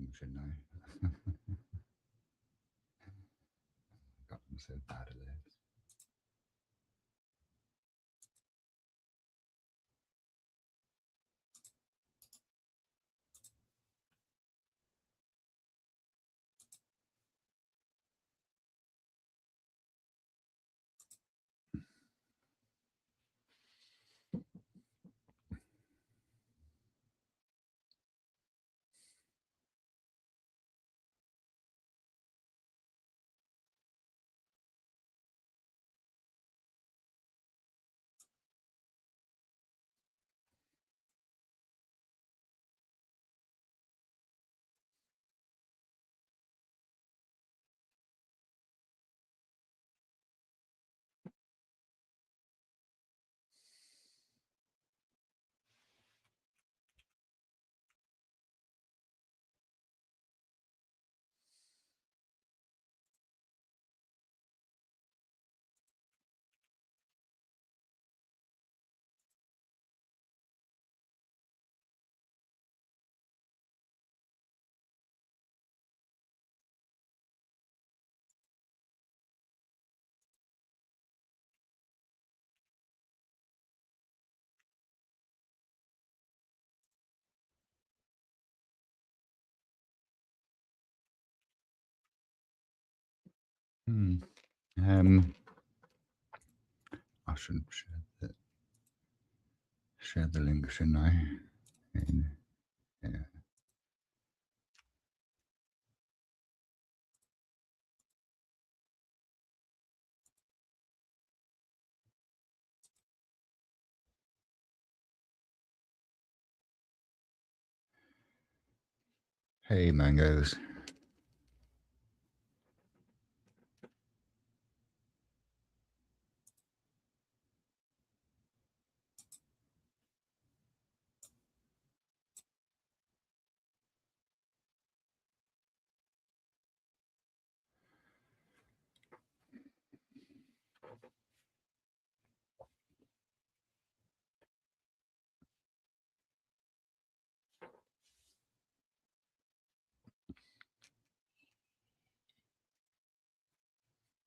them, shouldn't I? God, I'm so bad at this. Hmm. I shouldn't share the link, shouldn't I? Yeah. Hey, mangoes.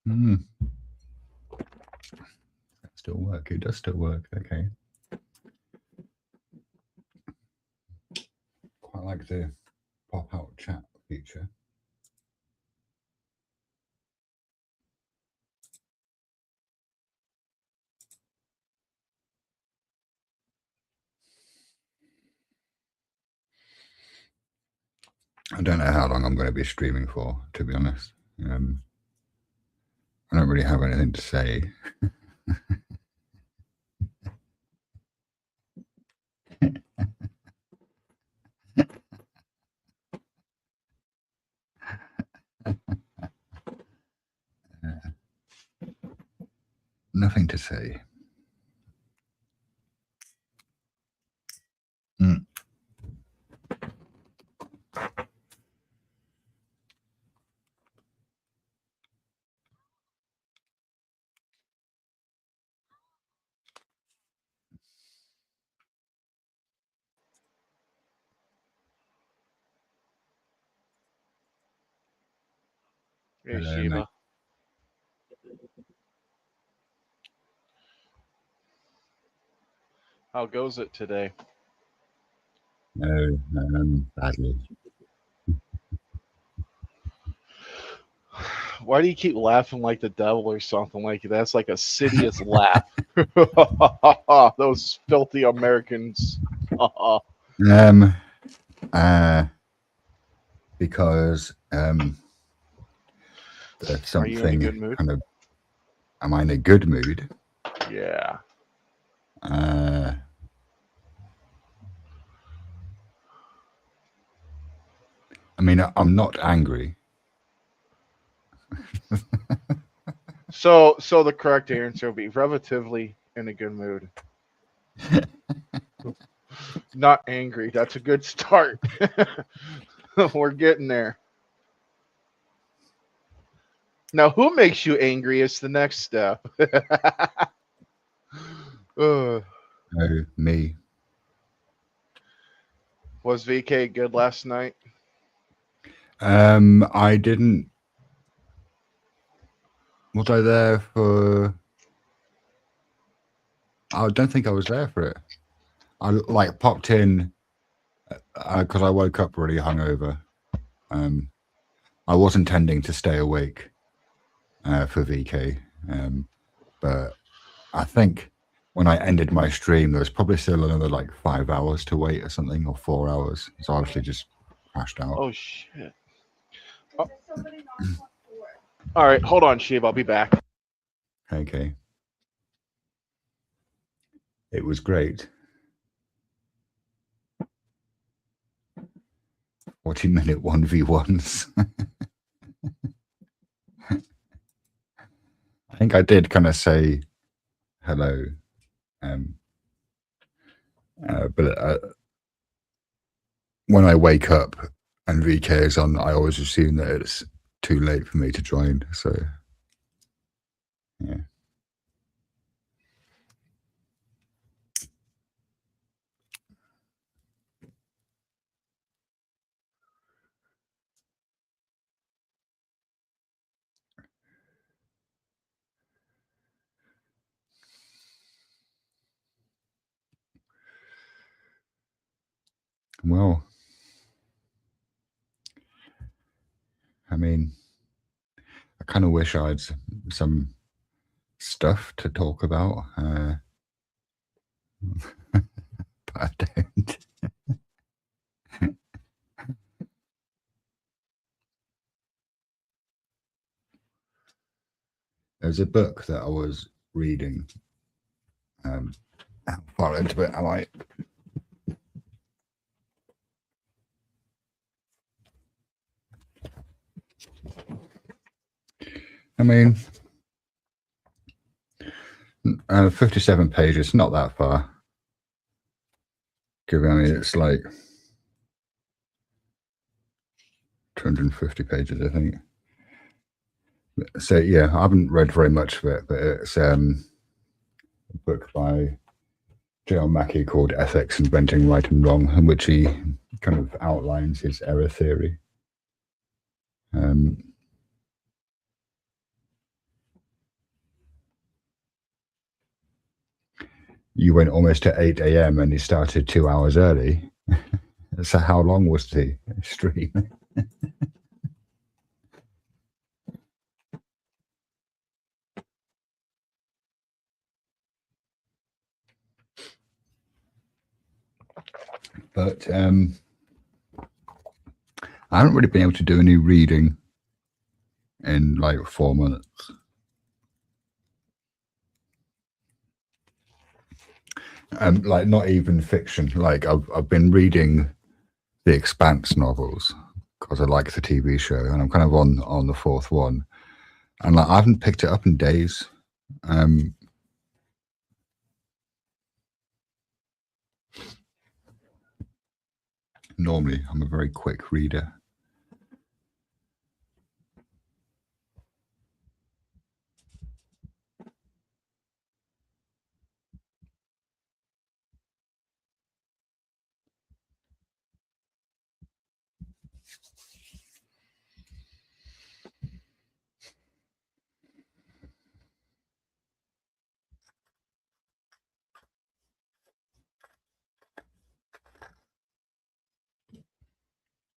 Hmm. That still work? It does still work. Okay. Quite like the pop-out chat feature. I don't know how long I'm going to be streaming for, to be honest. I don't really have anything to say. Nothing to say. Mm. Hey, Hello, mate. Shiva. How goes it today? No, badly. Why do you keep laughing like the devil or something like that? That's like a Sidious laugh. Those filthy Americans. Um, because there's Are you in a something good mood? kind of. Am I in a good mood? Yeah. Uh, I mean, I'm not angry. So the correct answer will be relatively in a good mood. Not angry. That's a good start. We're getting there. Now, who makes you angry is the next step. Ugh. Oh, me. Was VK good last night? I didn't. Was I there for? I don't think I was there for it. I like popped in because I woke up really hungover. I was intending to stay awake for VK, but I think when I ended my stream, there was probably still another like 5 hours to wait or something, or 4 hours. So I obviously just crashed out. Oh shit. Oh. All right, hold on, Sheev. I'll be back. Okay. It was great. 40-minute 1v1s. I think I did kind of say hello. But when I wake up and VK is on, I always assume that it's too late for me to join. So, yeah. Well, I mean, I kind of wish I had some stuff to talk about, but I don't. There's a book that I was reading. How far into it am I? I mean, 57 pages, not that far. Given it's like 250 pages, I think. So yeah, I haven't read very much of it, but it's a book by J.L. Mackie called Ethics, Inventing Right and Wrong, in which he kind of outlines his error theory. You went almost at 8 a.m. and you started 2 hours early. So how long was the stream? But I haven't really been able to do any reading in like 4 months. Like not even fiction. Like I've been reading the Expanse novels because I like the TV show, and I'm kind of on the fourth one, and like I haven't picked it up in days. Normally, I'm a very quick reader.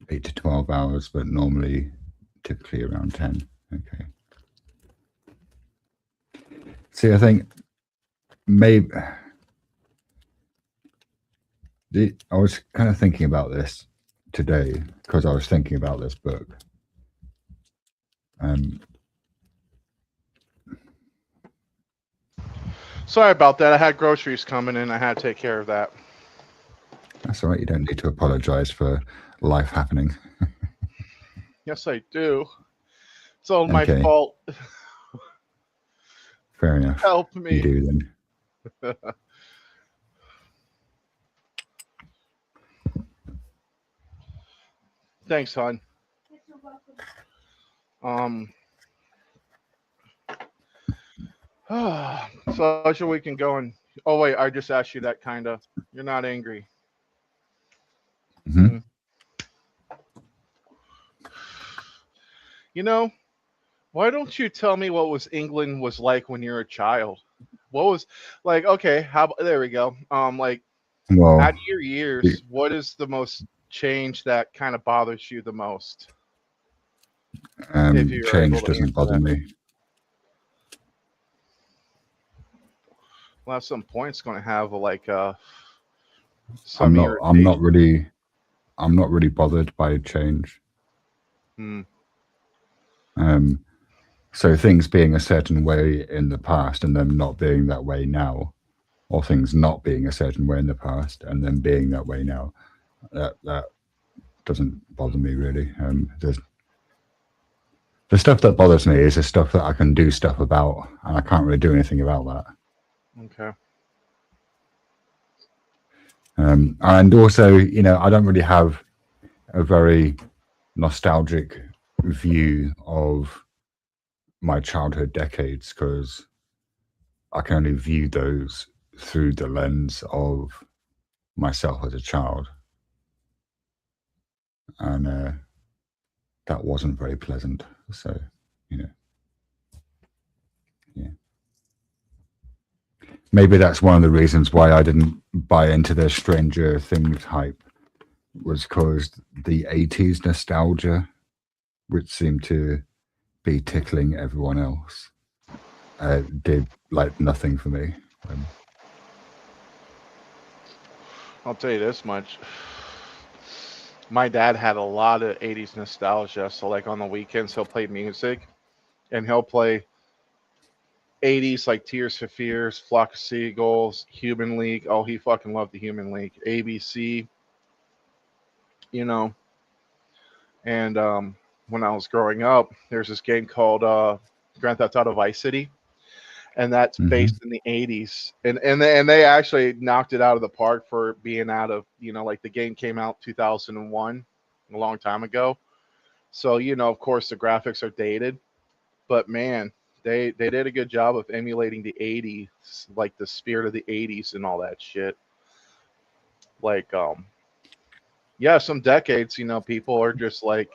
$8 to 12 hours, but normally, typically around 10. Okay. See, I think maybe I was kind of thinking about this today because I was thinking about this book. Sorry about that. I had groceries coming in. I had to take care of that. That's all right. You don't need to apologize for life happening. Yes, I do. It's all my fault. Fair enough. Help me. You do then. Thanks, hon. So how's your weekend going? Oh wait, I just asked you that kind of. You're not angry. Mm-hmm. You know, why don't you tell me what was England was like when you're a child? What was like? Okay, there we go. Like out Well, of your the- years, what is the most change that kind of bothers you the most? If you are able change to doesn't answer bother that, me. well, at some point, it's going to have like I'm some not. I'm not irritation. really. I'm not really bothered by change. Hmm. Um, so things being a certain way in the past and them not being that way now, or things not being a certain way in the past and then being that way now, that doesn't bother me really. The stuff that bothers me is the stuff that I can do stuff about, and I can't really do anything about that. Okay. And also, I don't really have a very nostalgic view of my childhood decades because I can only view those through the lens of myself as a child, and that wasn't very pleasant. So, you know, yeah, maybe that's one of the reasons why I didn't buy into the Stranger Things hype was because the '80s nostalgia, which seemed to be tickling everyone else, did like nothing for me. I'll tell you this much. My dad had a lot of 80s nostalgia. So, like on the weekends, he'll play music and he'll play 80s like Tears for Fears, Flock of Seagulls, Human League. Oh, he fucking loved the Human League. ABC, you know. And when I was growing up, there's this game called Grand Theft Auto Vice City, and that's Hmm. based in the 80s. And they actually knocked it out of the park for being out of, like the game came out 2001, a long time ago. So, of course the graphics are dated, but man, they did a good job of emulating the 80s, like the spirit of the 80s and all that shit. Like yeah, some decades, people are just like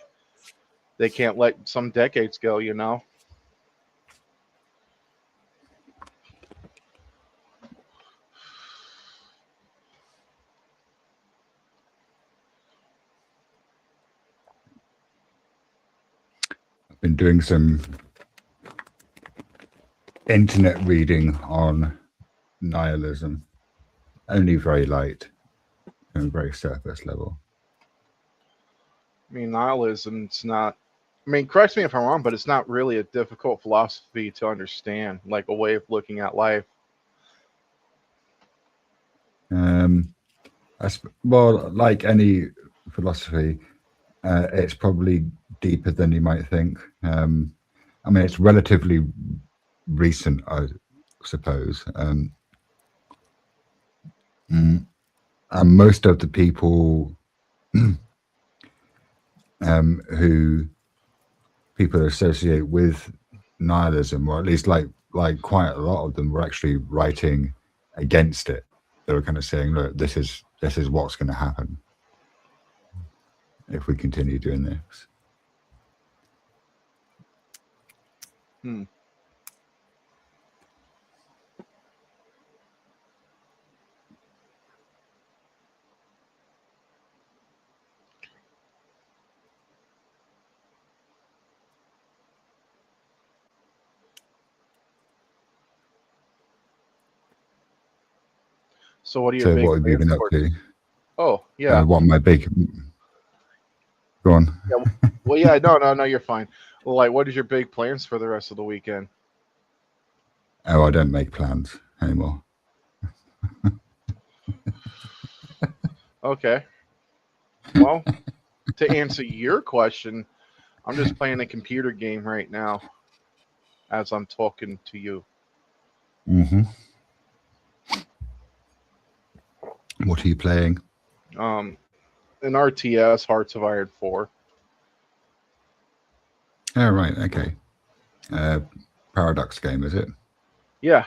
they can't let some decades go. I've been doing some internet reading on nihilism, only very light and very surface level. I mean, nihilism's not. I mean, correct me if I'm wrong, but it's not really a difficult philosophy to understand, like a way of looking at life. Um, well, like any philosophy, it's probably deeper than you might think. I mean, it's relatively recent, I suppose. And most of the people who people associate with nihilism, or at least like quite a lot of them, were actually writing against it. They were kind of saying, "Look, this is what's going to happen if we continue doing this." Hmm. So, what are your So, big what have you plans been up for? to? Oh, yeah, What my big go on? yeah. Well, yeah. No, no, no. You're fine. Well, like, what is your big plans for the rest of the weekend? Oh, I don't make plans anymore. Okay. Well, to answer your question, I'm just playing a computer game right now as I'm talking to you. Hmm. What are you playing? Um, an RTS, Hearts of Iron 4. Oh, right, okay. Uh, Paradox game, is it? Yeah.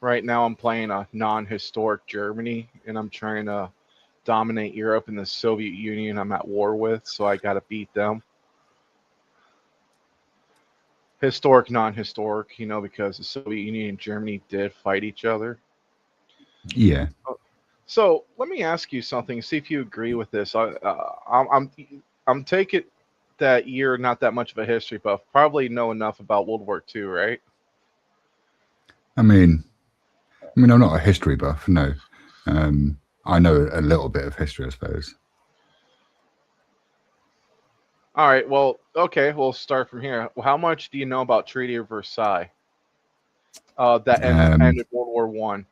Right now, I'm playing a non-historic Germany, and I'm trying to dominate Europe and the Soviet Union I'm at war with, so I got to beat them. Historic, non-historic, because the Soviet Union and Germany did fight each other. Yeah. So let me ask you something. See if you agree with this. I'm taking that you're not that much of a history buff. Probably know enough about World War II, right? I mean, I'm not a history buff. No. I know a little bit of history, I suppose. All right. Well, okay. We'll start from here. How much do you know about Treaty of Versailles? That ended World War One.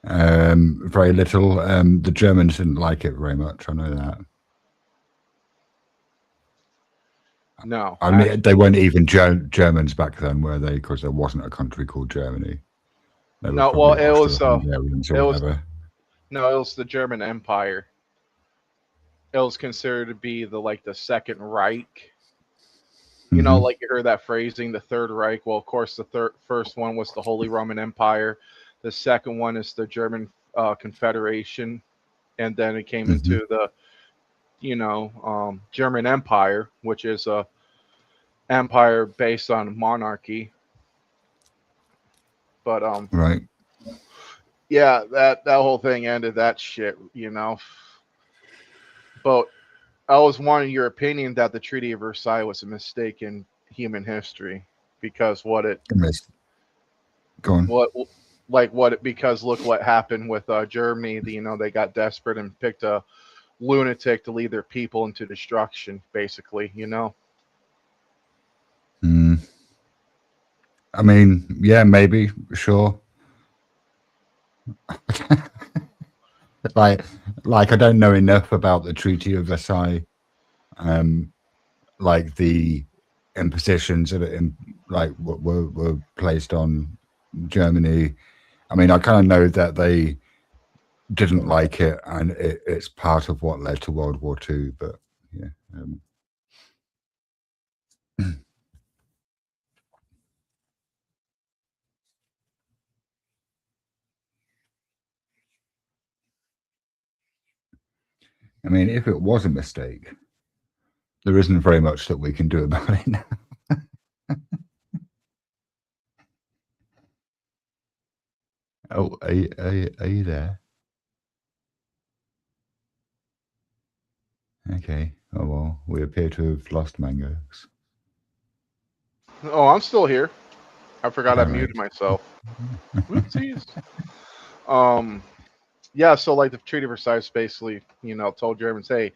Very little. The Germans didn't like it very much. I know that. No. I mean, they weren't even Germans back then, were they? Because there wasn't a country called Germany. No. Well, it was. It was. No, it was the German Empire. It was considered to be the Second Reich. You know, like you heard that phrasing, the Third Reich. Well, of course, the first one was the Holy Roman Empire. The second one is the German Confederation, and then it came into the, German Empire, which is a empire based on monarchy. But right. Yeah, that whole thing ended that shit, But I was wanting your opinion that the Treaty of Versailles was a mistake in human history because Go on. Because look what happened with Germany. They got desperate and picked a lunatic to lead their people into destruction, basically. I mean, yeah, maybe, sure. like I don't know enough about the Treaty of Versailles, like the impositions that were placed on Germany. I mean, I kind of know that they didn't like it, and it's part of what led to World War II. But yeah. I mean, if it was a mistake, there isn't very much that we can do about it now. Oh, are you there? Okay. Oh, well, we appear to have lost Mangoes. Oh, I'm still here. I forgot I muted myself. Oopsies. Yeah, so the Treaty of Versailles basically, told Germans, hey,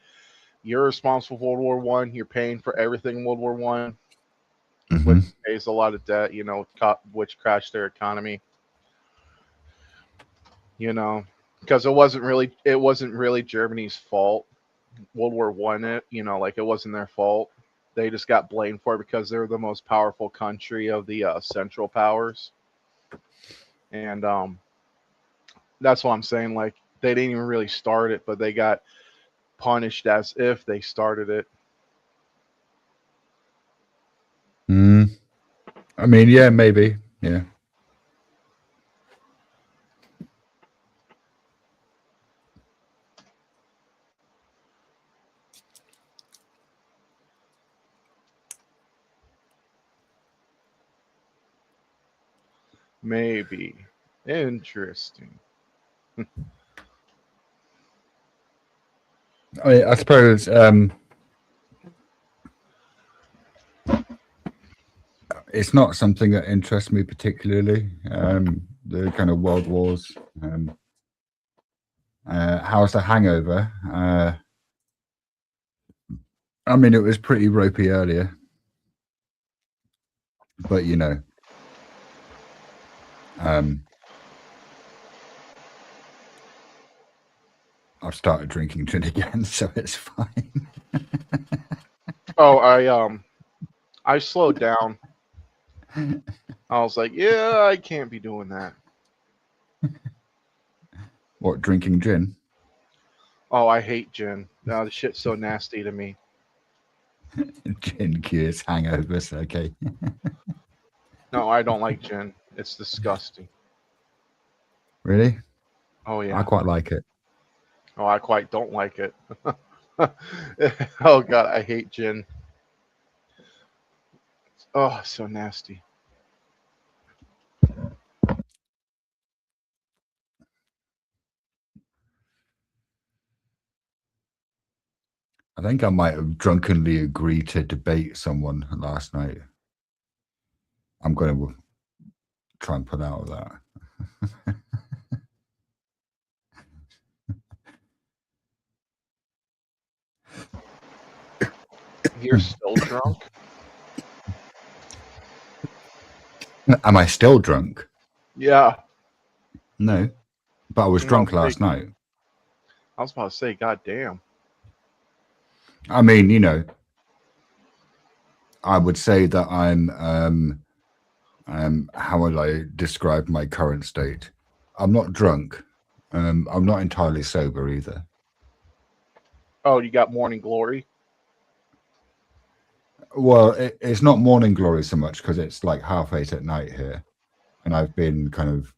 you're responsible for World War One. You're paying for everything in World War One, which pays a lot of debt, which crashed their economy. Because it wasn't really Germany's fault. World War One, it wasn't their fault. They just got blamed for it because they're the most powerful country of the Central Powers, and that's what I'm saying. They didn't even really start it, but they got punished as if they started it. I mean, yeah, maybe, yeah. Maybe. Interesting. I suppose it's not something that interests me particularly. The kind of world wars. How's the Hangover? I mean, it was pretty ropey earlier, but I've started drinking gin again, so it's fine. Oh, I slowed down. I was like, yeah, I can't be doing that. What, drinking gin? Oh, I hate gin. No, the shit's so nasty to me. Gin cures hangovers, okay. No, I don't like gin. It's disgusting. Really? Oh, yeah. I quite like it. Oh, I quite don't like it. Oh god, I hate gin. Oh, so nasty. I think I might have drunkenly agreed to debate someone last night. I'm going to try and pull out of that. You're still drunk? Am I still drunk? Yeah. No, but I was drunk last night. I was about to say, god damn. I mean, you know, I would say that I'm how would I describe my current state? I'm not drunk. I'm not entirely sober either. Oh, you got morning glory? Well, it's not morning glory so much because it's like 8:30 at night here, and I've been kind of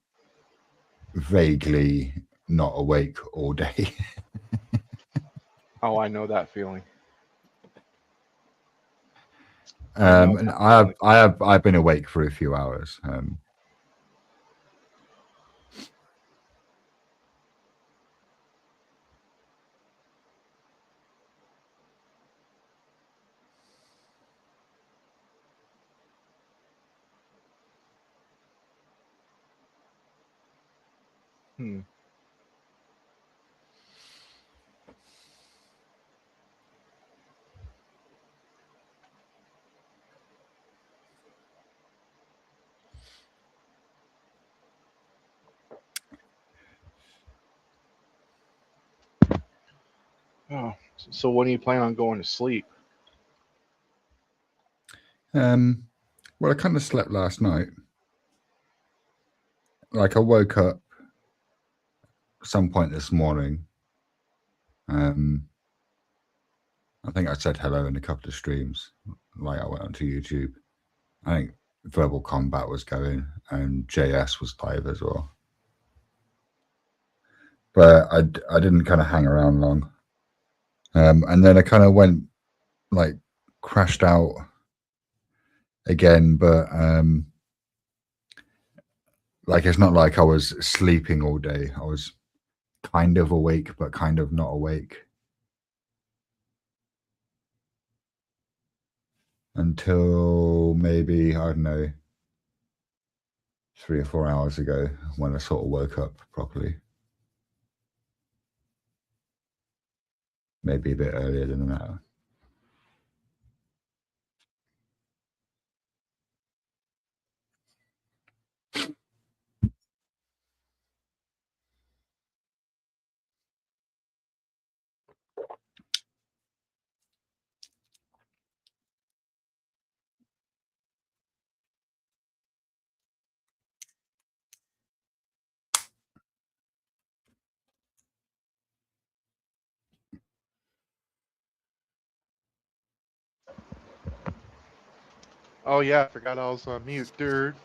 vaguely not awake all day. Oh, I know that feeling. And I've been awake for a few hours. Hmm. Oh, so when do you plan on going to sleep? Well, I kind of slept last night. Like I woke up some point this morning. I think I said hello in a couple of streams. Like I went onto YouTube. I think Verbal Combat was going and JS was live as well. But I didn't kind of hang around long. And then I kind of went like crashed out again, but like it's not like I was sleeping all day. I was kind of awake, but kind of not awake. Until maybe, I don't know, 3 or 4 hours ago when I sort of woke up properly. Maybe a bit earlier than that. Oh yeah, I forgot I was on mute, dude.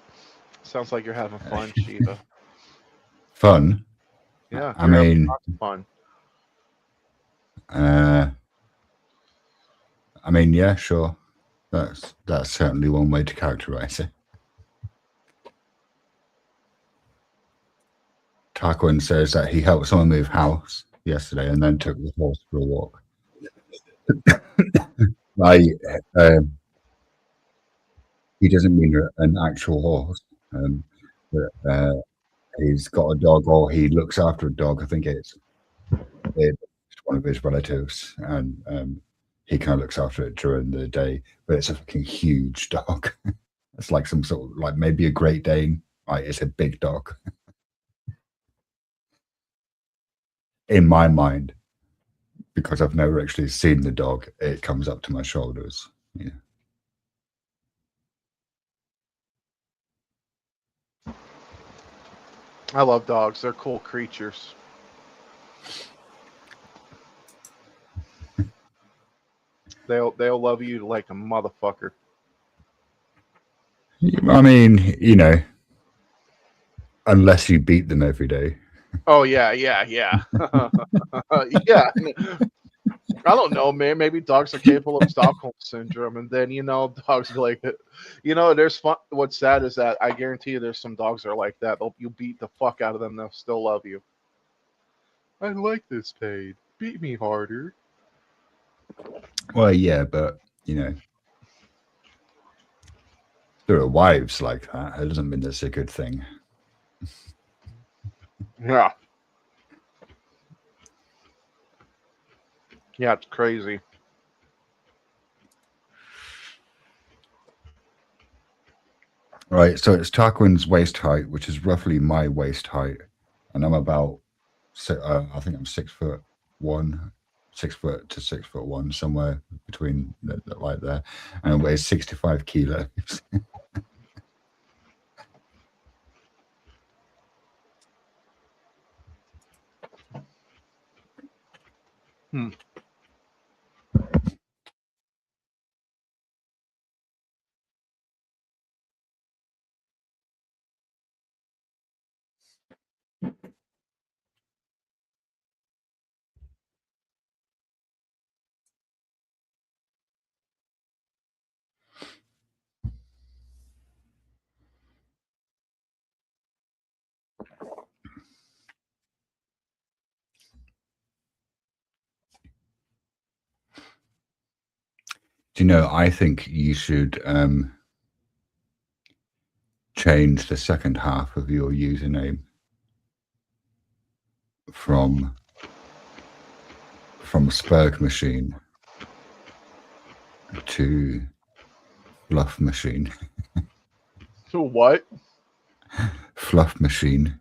Sounds like you're having fun, Shiva. Fun? Yeah, I you're having mean, lots of fun. I mean, yeah, sure. That's certainly one way to characterize it. Tarquin says that he helped someone move house yesterday and then took the horse for a walk. He doesn't mean an actual horse, but he's got a dog or he looks after a dog. I think it's one of his relatives, and he kind of looks after it during the day. But it's a fucking huge dog. It's like some sort of like maybe a Great Dane. Like it's a big dog. In my mind, because I've never actually seen the dog, it comes up to my shoulders. Yeah. I love dogs. They're cool creatures. They'll love you like a motherfucker. I mean, you know, unless you beat them every day. Oh yeah, yeah, yeah. Yeah. I don't know, man. Maybe dogs are capable of Stockholm syndrome, and then dogs are like, there's fun. What's sad is that I guarantee you, there's some dogs that are like that. You beat the fuck out of them, they'll still love you. I like this pain. Beat me harder. Well, yeah, but there are wives like that. It doesn't mean that's a good thing. Yeah, yeah, it's crazy. Right, so it's Tarquin's waist height, which is roughly my waist height, and I'm about, I think I'm 6'1", 6 foot to 6'1", somewhere between like there, and it weighs 65 kilos. Hmm. Do you know? I think you should change the second half of your username from Spurg Machine to Fluff Machine. So what? Fluff Machine.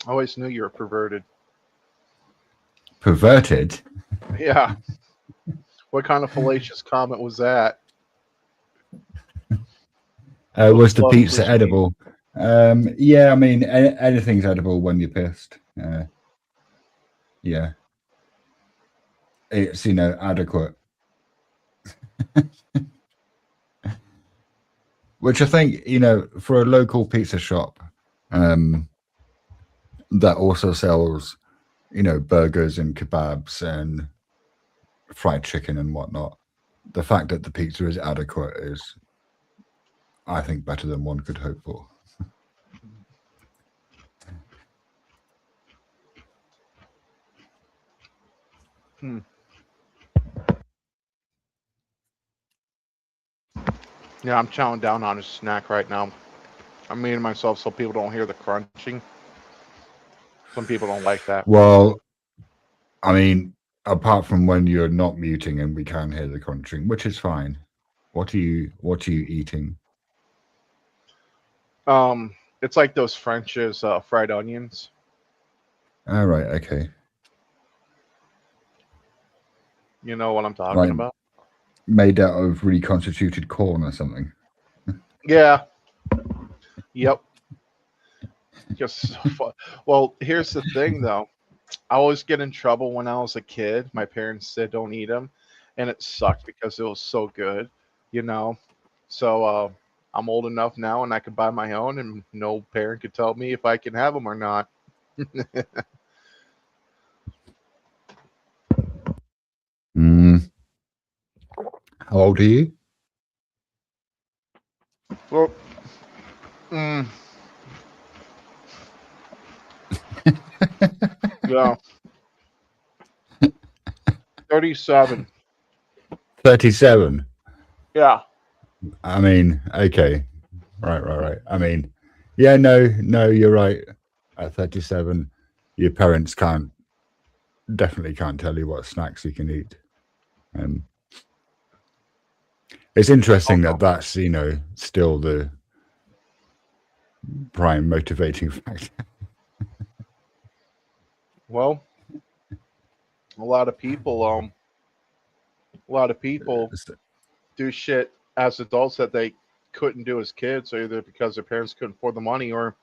I always knew you were perverted. Perverted? Yeah. What kind of fallacious comment was that? Was the Fluff pizza machine. edible? Yeah, I mean, anything's edible when you're pissed. Yeah. It's, adequate. Which I think, for a local pizza shop that also sells, burgers and kebabs and fried chicken and whatnot, the fact that the pizza is adequate is, I think, better than one could hope for. Hmm. Yeah, I'm chowing down on a snack right now. I'm muting myself so people don't hear the crunching. Some people don't like that. Well, I mean, apart from when you're not muting and we can hear the crunching, which is fine. What are you eating? It's like those French's fried onions. All right, okay. You know what I'm talking Like about? made out of reconstituted corn or something. Yeah. Yep. Just well, here's the thing though. I always get in trouble when I was a kid. My parents said don't eat them, and it sucked because it was so good, you know. So I'm old enough now, and I can buy my own, and no parent could tell me if I can have them or not. How old are you? Well, mm, yeah, 37. 37. Yeah. I mean, okay. Right. I mean, yeah, no, you're right. At 37, your parents definitely can't tell you what snacks you can eat. It's interesting Oh, that that's, still the prime motivating factor. well, a lot of people, do shit as adults that they couldn't do as kids, either because their parents couldn't afford the money or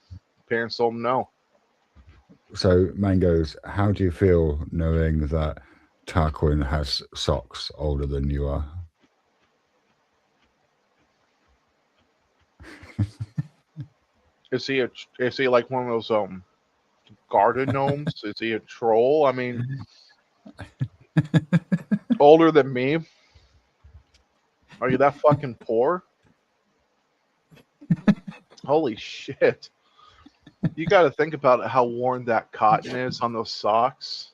parents told them no. So, Mangoes, how do you feel knowing that Tarquin has socks older than you are? Is he like one of those garden gnomes? Is he a troll? I mean, older than me? Are you that fucking poor? Holy shit. You got to think about how worn that cotton is on those socks.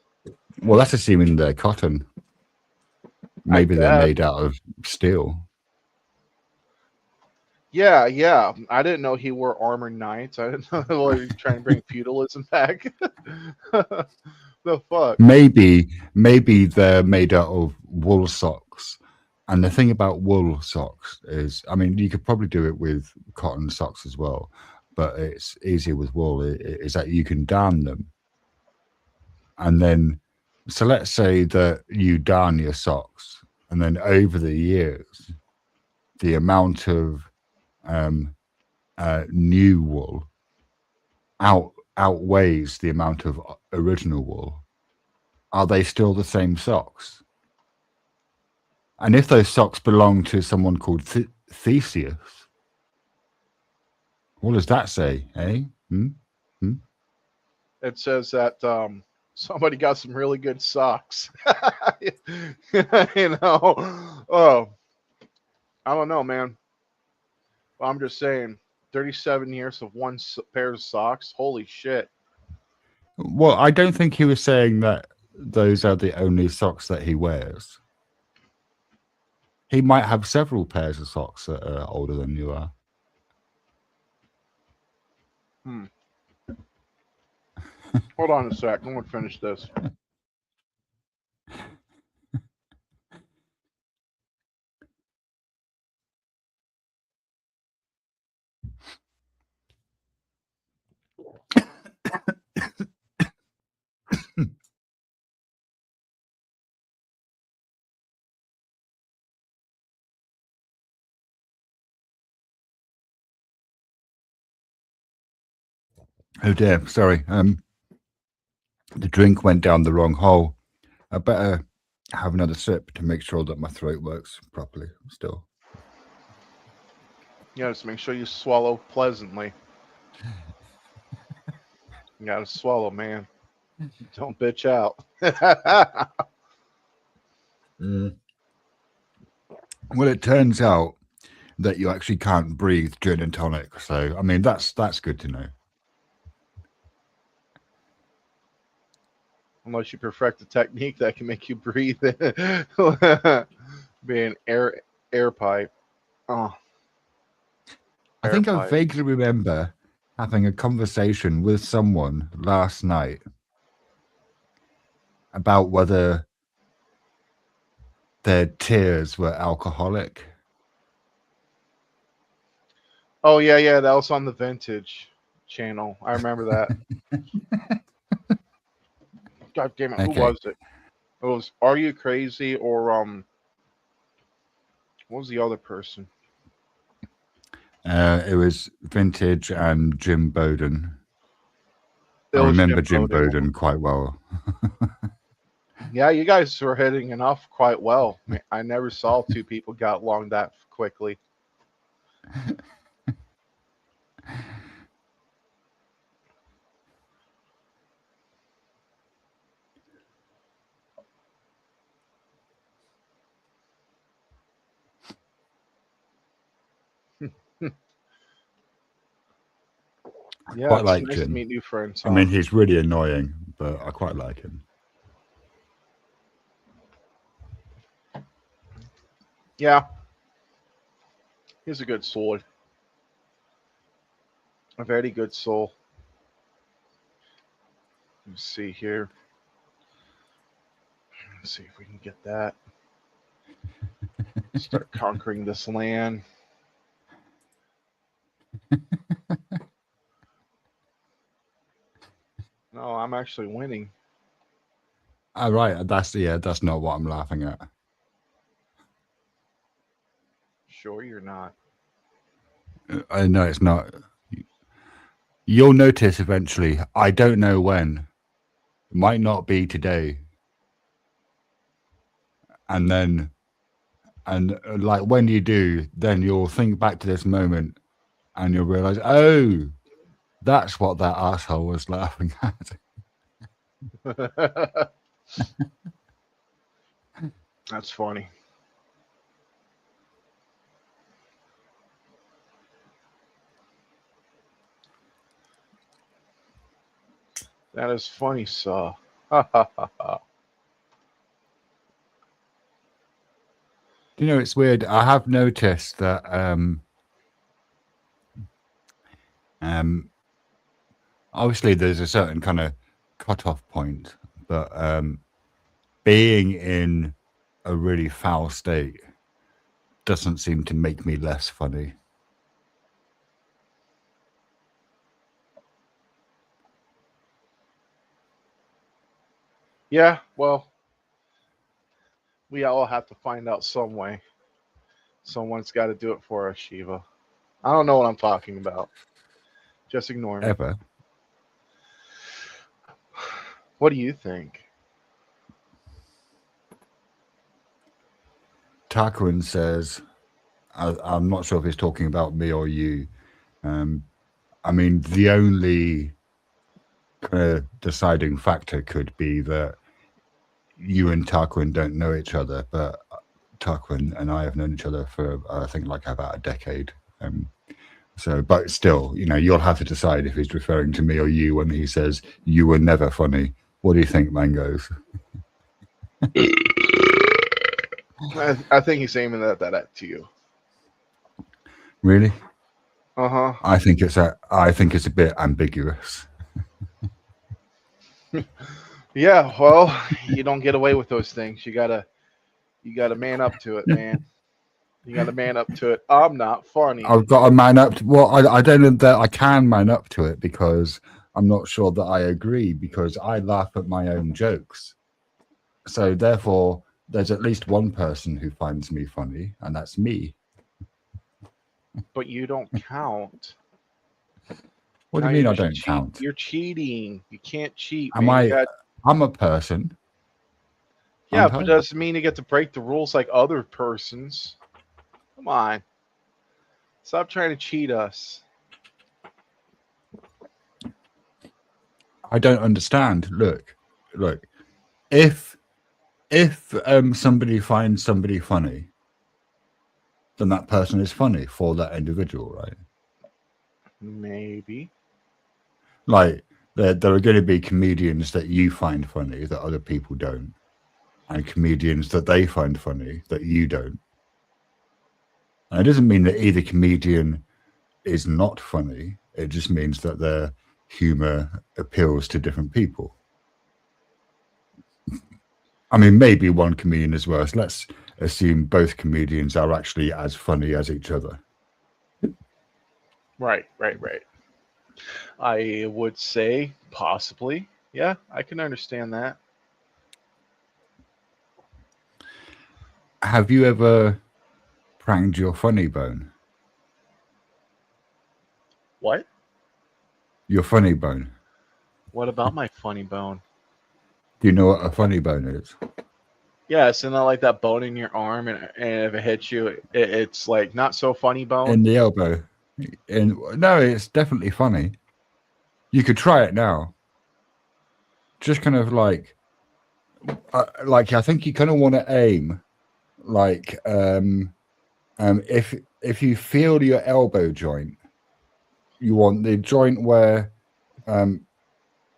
Well, that's assuming they're cotton. Maybe they're guess. made out of steel. Yeah, yeah. I didn't know he wore armored knights. I didn't know he was trying to bring feudalism back. The fuck? Maybe they're made out of wool socks. And the thing about wool socks is, I mean, you could probably do it with cotton socks as well, but it's easier with wool. Is that you can darn them, and then, so let's say that you darn your socks, and then over the years, the amount of new wool outweighs the amount of original wool. Are they still the same socks? And if those socks belong to someone called Theseus, what does that say, eh? It says that somebody got some really good socks. You know? Oh, I don't know, man. I'm just saying, 37 years of one pair of socks. Holy shit. Well, I don't think he was saying that those are the only socks that he wears. He might have several pairs of socks that are older than you are. Hold on a sec. I'm going to finish this. Oh dear, sorry. The drink went down the wrong hole. I better have another sip to make sure that my throat works properly still. Yeah, just make sure you swallow pleasantly. You gotta swallow, man. Don't bitch out. Well, it turns out that you actually can't breathe gin and tonic. So, I mean, that's good to know. Unless you perfect a technique that can make you breathe. Be an air pipe. Oh. I think I vaguely remember having a conversation with someone last night about whether their tears were alcoholic. Oh yeah, that was on the Vintage channel. I remember that. God damn it, Okay. who was it? It was Are You Crazy or what was the other person? It was Vintage and Jim Bowden. It I was remember Jim Bowden quite well. Yeah, you guys were hitting it off quite well. I never saw two people got along that quickly. Yeah, Quite it's like nice Jim. to meet new friends. I mean, he's really annoying, but I quite like him. Yeah, he's a good soul. A very good soul. Let's see here. Let's see if we can get that. Start conquering this land. No, I'm actually winning. All right, that's not what I'm laughing at. Sure, you're not. I know it's not. You'll notice eventually. I don't know when. It might not be today. And like when you do, then you'll think back to this moment and you'll realize, oh, That's what that asshole was laughing at. That's funny. That is funny, sir. Ha ha ha ha. You know, it's weird. I have noticed that obviously there's a certain kind of cutoff point, but being in a really foul state doesn't seem to make me less funny. Yeah, well, we all have to find out some way. Someone's got to do it for us, Shiva. I don't know what I'm talking about. Just ignore me. Ever. What do you think? Tarquin says, I'm not sure if he's talking about me or you. I mean, the only kind of deciding factor could be that you and Tarquin don't know each other, but Tarquin and I have known each other for, I think, like about a decade. So, but still, you know, you'll have to decide if he's referring to me or you when he says you were never funny. What do you think, Mangoes? I think he's aiming that at to you. Really? Uh-huh. I think it's a bit ambiguous. Yeah, well, you don't get away with those things. You gotta man up to it, man. You gotta man up to it. I'm not funny. I've got to man up to, well, I don't know that I can man up to it because I'm not sure that I agree, because I laugh at my own jokes. So therefore, there's at least one person who finds me funny, and that's me. But you don't count. What do Now you mean I you're don't count? You're cheating. You can't cheat, Am man. I'm a person. Yeah, aren't but I? it doesn't mean you get to break the rules like other persons. Come on. Stop trying to cheat us. I don't understand. Look. If somebody finds somebody funny, then that person is funny for that individual, right? Maybe. Like there are going to be comedians that you find funny that other people don't, and comedians that they find funny that you don't. And it doesn't mean that either comedian is not funny. It just means that their humor appeals to different people. I mean, maybe one comedian is worse. Let's assume both comedians are actually as funny as each other. Right. I would say possibly. Yeah, I can understand that. Have you ever pranked your funny bone? What? Your funny bone. What about my funny bone? Do you know what a funny bone is? Yeah, isn't that like that bone in your arm, and if it hits you, it's like not so funny bone? In the elbow. No, it's definitely funny. You could try it now. Just kind of like I think you kind of want to aim like if you feel your elbow joint, you want the joint where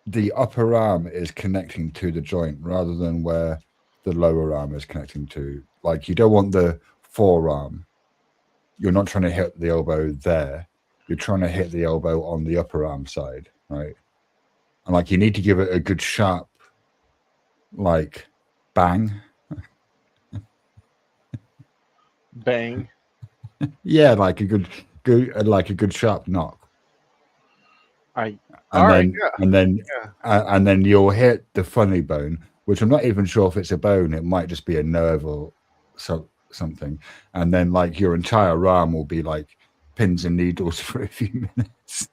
the upper arm is connecting to the joint rather than where the lower arm is connecting to. Like, you don't want the forearm. You're not trying to hit the elbow there. You're trying to hit the elbow on the upper arm side, right? And like, you need to give it a good sharp, like, bang. Bang. Yeah, like a good sharp knock. And then you'll hit the funny bone, which I'm not even sure if it's a bone. It might just be a nerve or something. And then like your entire arm will be like pins and needles for a few minutes.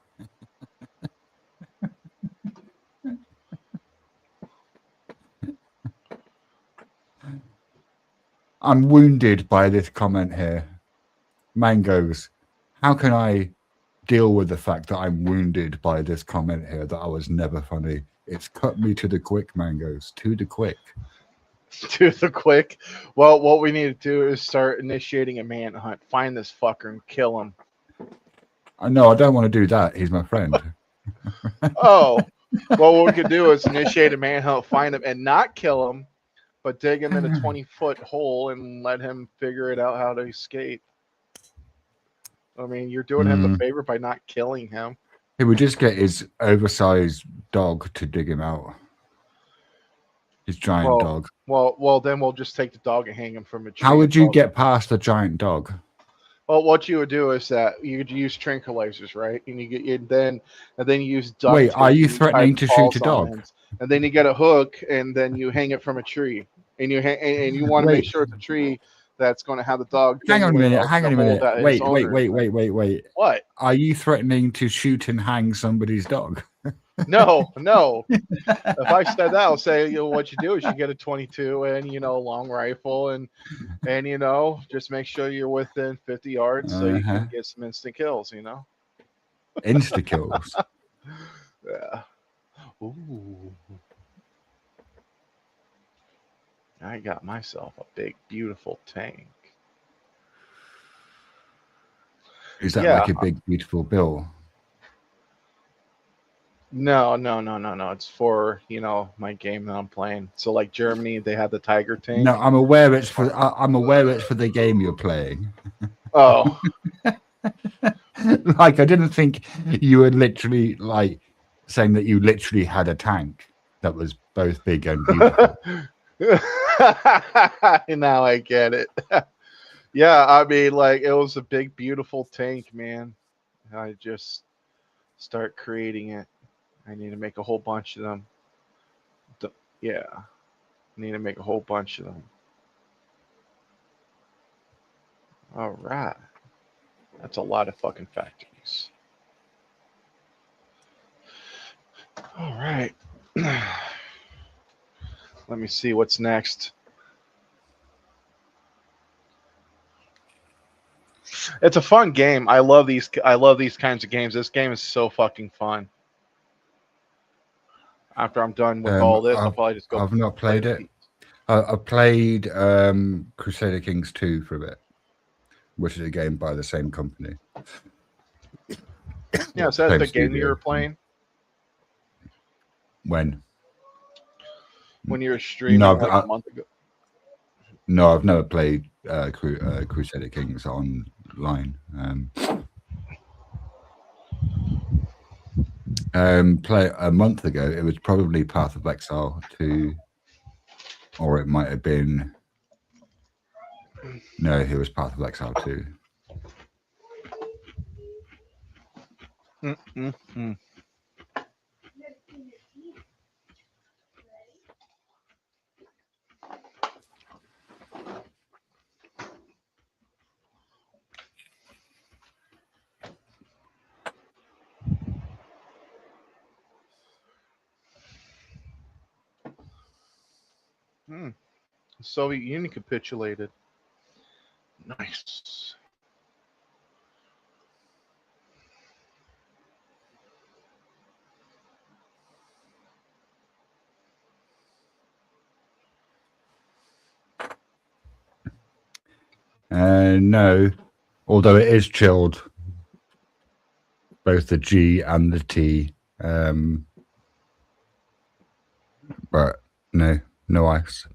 I'm wounded by this comment here. Mangoes, how can I deal with the fact that I'm wounded by this comment here that I was never funny. It's cut me to the quick, Mangoes. To the quick. To the quick. Well, what we need to do is start initiating a manhunt. Find this fucker and kill him. I know, I don't want to do that. He's my friend. Oh, well, what we could do is initiate a manhunt, find him, and not kill him, but dig him in a 20-foot hole and let him figure it out how to escape. I mean, you're doing him the favor by not killing him. He would just get his oversized dog to dig him out. His giant dog. Well, then we'll just take the dog and hang him from a tree. How would you get past the giant dog? Well, what you would do is that you could use tranquilizers, right? And then you use duct Wait, tape are you and threatening tie to shoot a balls on dog? ends. And then you get a hook, and then you hang it from a tree, and you want to make sure it's a tree that's going to have the dog. Hang on a minute. Wait. What? Are you threatening to shoot and hang somebody's dog? No. If I said that, I'll say, what you do is you get a 22 and long rifle and just make sure you're within 50 yards so you can get some instant kills. Insta kills. Yeah. Ooh. I got myself a big, beautiful tank. Is that like a big, beautiful bill? No. It's for my game that I'm playing. So like Germany, they have the Tiger tank. No, I'm aware it's for. I'm aware it's for the game you're playing. Oh. Like I didn't think you were literally like saying that you literally had a tank that was both big and beautiful. Now I get it. Yeah, I mean, like it was a big, beautiful tank, man. I just start creating it. I need to make a whole bunch of them. Yeah, I need to make a whole bunch of them. All right, that's a lot of fucking factories. All right. Let me see what's next. It's a fun game. I love these kinds of games. This game is so fucking fun. After I'm done with all this, I'll probably just go. I've not played it. I played Crusader Kings 2 for a bit, which is a game by the same company. Yeah, so that's the game you were playing? When you were streaming a month ago? No, I've never played Crusader Kings online. Play a month ago. It was probably Path of Exile 2, or it might have been. No, it was Path of Exile 2. The Soviet Union capitulated. Nice. No, although it is chilled, both the G and the T. But no ice.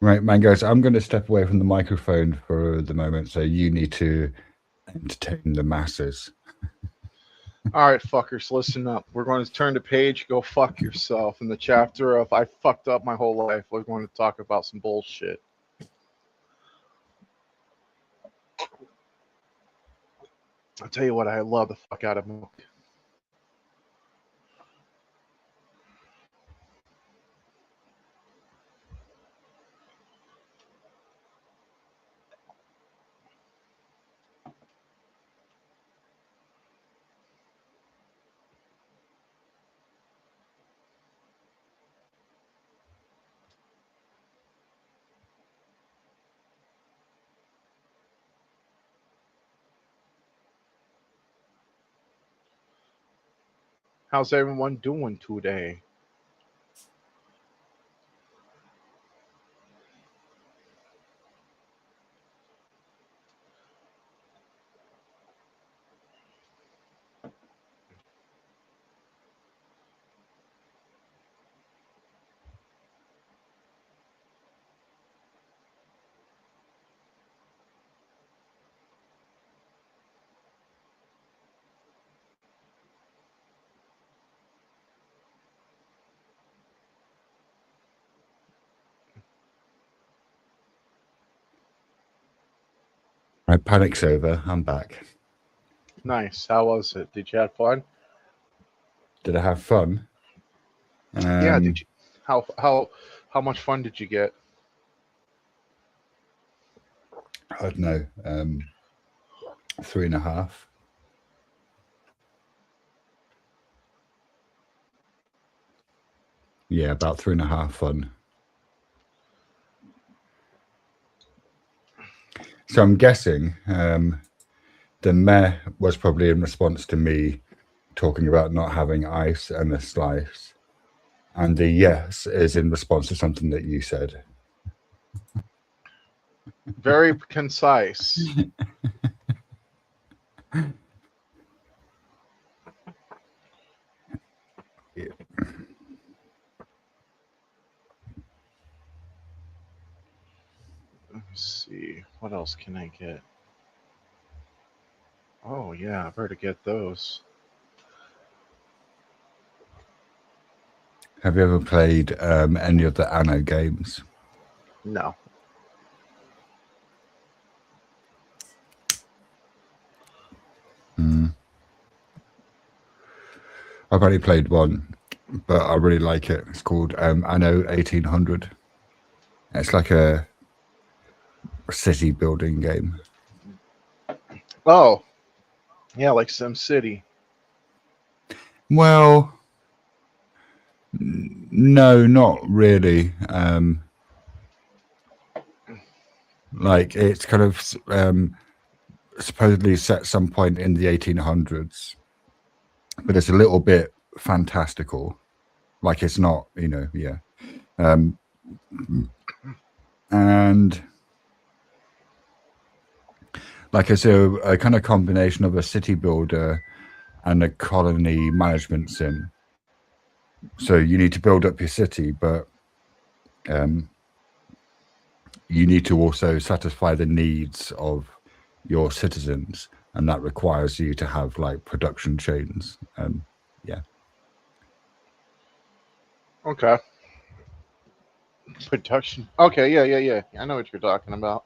Right, Mangoes, I'm going to step away from the microphone for the moment, so you need to entertain the masses. All right, fuckers, listen up. We're going to turn the page, go fuck yourself. In the chapter of I fucked up my whole life, we're going to talk about some bullshit. I'll tell you what, I love the fuck out of milk. How's everyone doing today? Right, panic's over. I'm back. Nice. How was it? Did you have fun? Did I have fun? Yeah. Did you? How much fun did you get? I don't know. 3.5. Yeah, about 3.5 fun. So I'm guessing the meh was probably in response to me talking about not having ice and a slice. And the yes is in response to something that you said. Very concise. Yeah. Let me see. What else can I get? Oh yeah, I better get those. Have you ever played any of the Anno games? No. I've only played one, but I really like it. It's called Anno 1800. It's like a city building game. Oh yeah, like Sim City. Well, no, not really. Like it's kind of supposedly set some point in the 1800s, but it's a little bit fantastical. Like it's not, yeah. And like it's a kind of combination of a city builder and a colony management sim. So you need to build up your city, but you need to also satisfy the needs of your citizens, and that requires you to have like production chains. Yeah. Okay. Production. Okay, yeah. I know what you're talking about.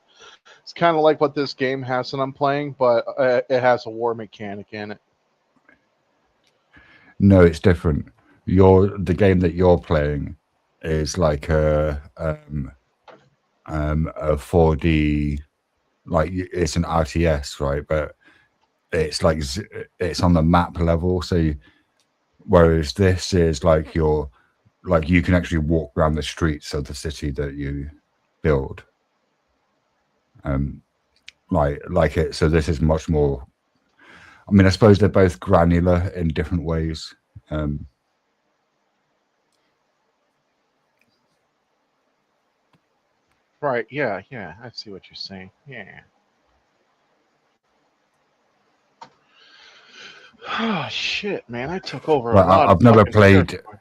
It's kind of like what this game has that I'm playing, but it has a war mechanic in it. No, it's different. The game that you're playing is like a 4D, like it's an RTS, right? But it's like it's on the map level. So whereas this is like you can actually walk around the streets of the city that you build. Like it. So this is much more. I mean, I suppose they're both granular in different ways. Right. Yeah. I see what you're saying. Yeah. Oh shit, man! I took over a Like lot of I've never fucking played. territory.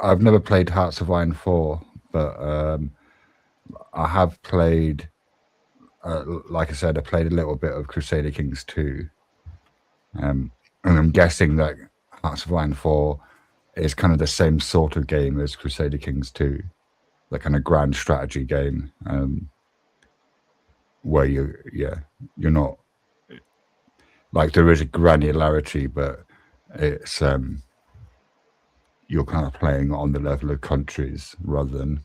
I've never played Hearts of Iron 4, but I have played. Like I said, I played a little bit of Crusader Kings 2, and I'm guessing that Hearts of Iron 4 is kind of the same sort of game as Crusader Kings 2, the kind of grand strategy game, where you're not like there is a granularity, but it's you're kind of playing on the level of countries rather than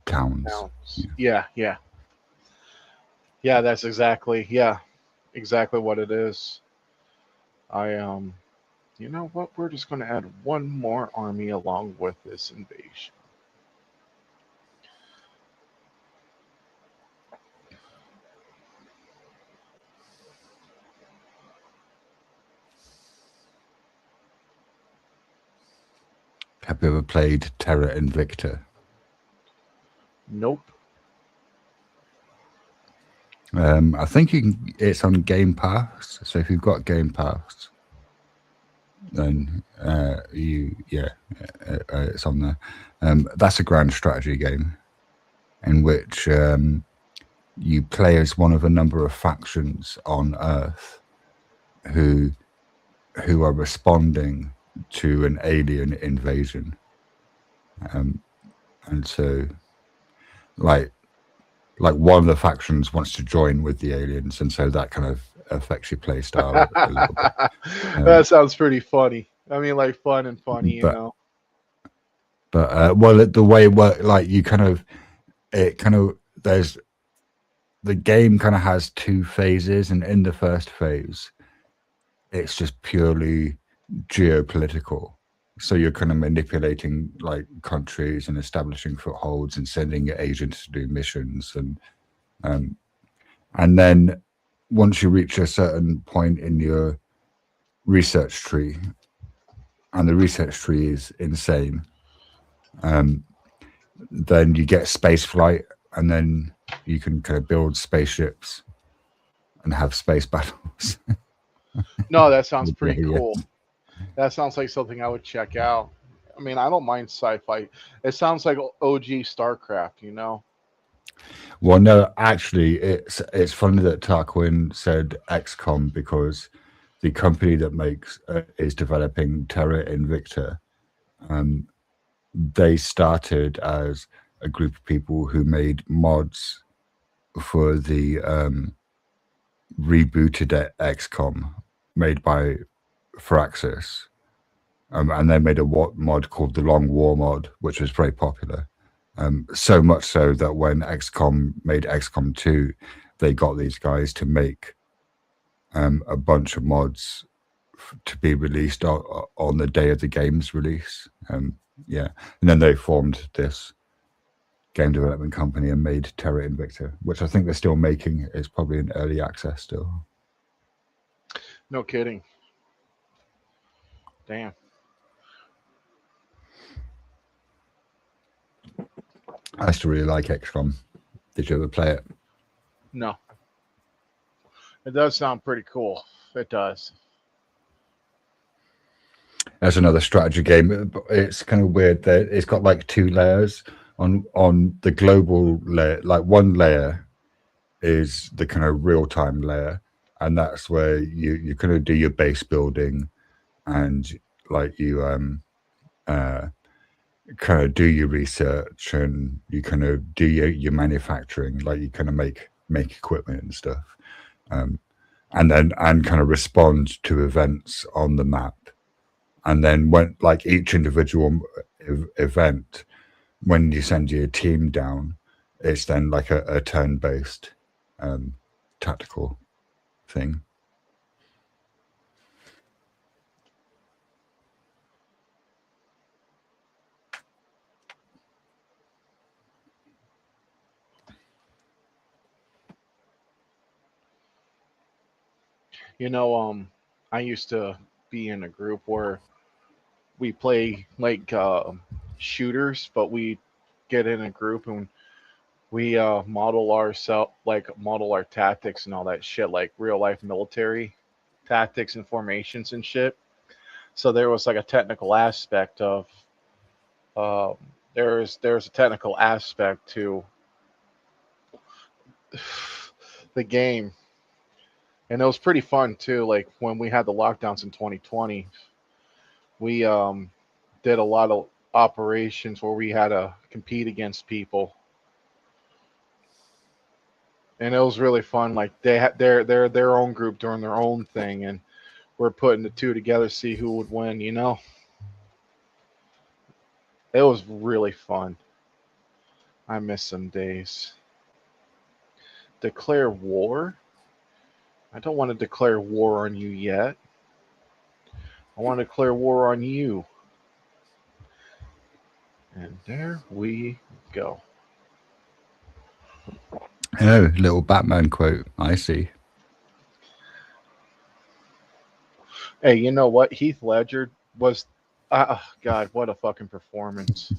towns. Yeah. That's exactly what it is. I. You know what? We're just going to add one more army along with this invasion. Have you ever played Terra Invicta? Nope. I think it's on Game Pass. So if you've got Game Pass, then it's on there. That's a grand strategy game in which you play as one of a number of factions on Earth who are responding to an alien invasion. And so, like one of the factions wants to join with the aliens, and so that kind of affects your play style a little bit. That sounds pretty funny. I mean, like fun and funny, you know. But well, the way it works, like there's the game kind of has two phases, and in the first phase, it's just purely geopolitical. So you're kind of manipulating like countries and establishing footholds and sending your agents to do missions, and then once you reach a certain point in your research tree, and the research tree is insane, then you get space flight, and then you can kind of build spaceships and have space battles. No, that sounds pretty cool. That sounds like something I would check out. I mean, I don't mind sci-fi. It sounds like OG StarCraft, you know? Well, no, actually, it's funny that Tarquin said XCOM, because the company that makes is developing Terra Invicta. They started as a group of people who made mods for the rebooted XCOM made by Firaxis. And they made a mod called the Long War mod, which was very popular. So much so that when XCOM made XCOM 2, they got these guys to make a bunch of mods to be released on the day of the game's release. And then they formed this game development company and made Terra Invicta, which I think they're still making. It's probably in early access still. No kidding. Damn. I used to really like XCOM. Did you ever play it? No. It does sound pretty cool. It does. That's another strategy game. It's kind of weird that it's got like two layers on the global layer. Like one layer is the kind of real-time layer, and that's where you kind of do your base building, and like you kind of do your research, and you kind of do your manufacturing, like you kind of make equipment and stuff, and kind of respond to events on the map. And then when like each individual event, when you send your team down, it's then like a turn-based tactical thing. You know, I used to be in a group where we play like shooters, but we get in a group and we model our tactics and all that shit, like real life military tactics and formations and shit. So there was like a technical aspect of there's a technical aspect to the game, and it was pretty fun too. Like when we had the lockdowns in 2020, we did a lot of operations where we had to compete against people, and it was really fun. Like they had their own group doing their own thing, and we're putting the two together to see who would win. You know, it was really fun. I miss some days. Declare war? I don't want to declare war on you yet. I want to declare war on you. And there we go. Oh, little Batman quote. I see. Hey, you know what? Heath Ledger was God, what a fucking performance.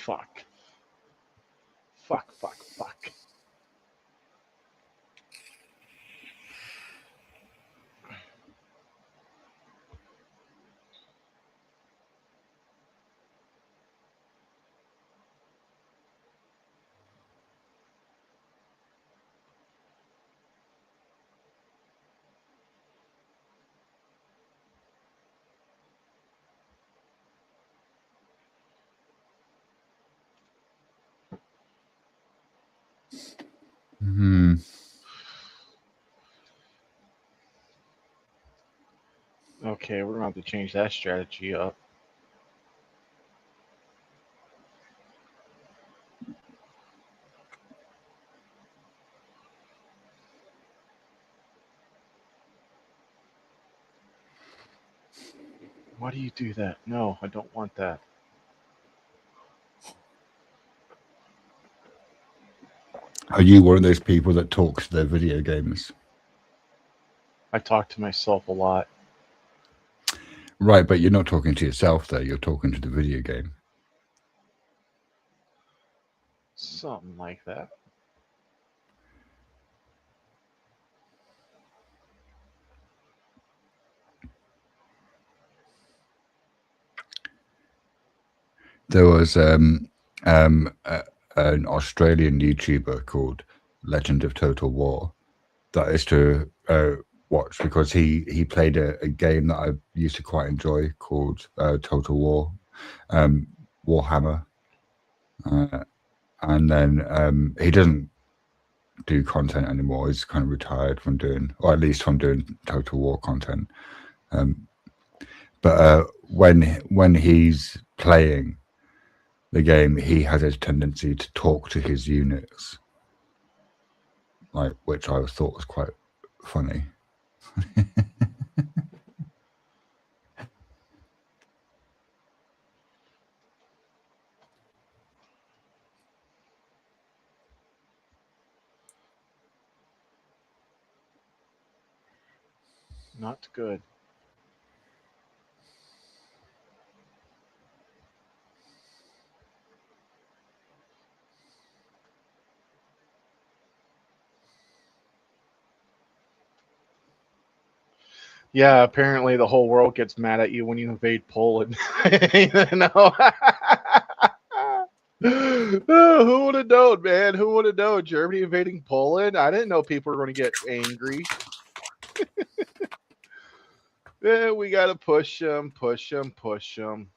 Fuck. Fuck, fuck, fuck. Hmm. Okay, we're going to have to change that strategy up. Why do you do that? No, I don't want that. Are you one of those people that talks to their video games? I talk to myself a lot. Right, but you're not talking to yourself there. You're talking to the video game. Something like that. There was an Australian YouTuber called Legend of Total War that I used to watch because he played a game that I used to quite enjoy called Total War, Warhammer, and then he doesn't do content anymore. He's kind of retired from doing, or at least from doing Total War content. But when he's playing the game, he has a tendency to talk to his units, like, which I thought was quite funny. Not good. Yeah, apparently the whole world gets mad at you when you invade Poland. No. Who would have known, man? Who would have known? Germany invading Poland? I didn't know people were going to get angry. We got to push them, push them, push them.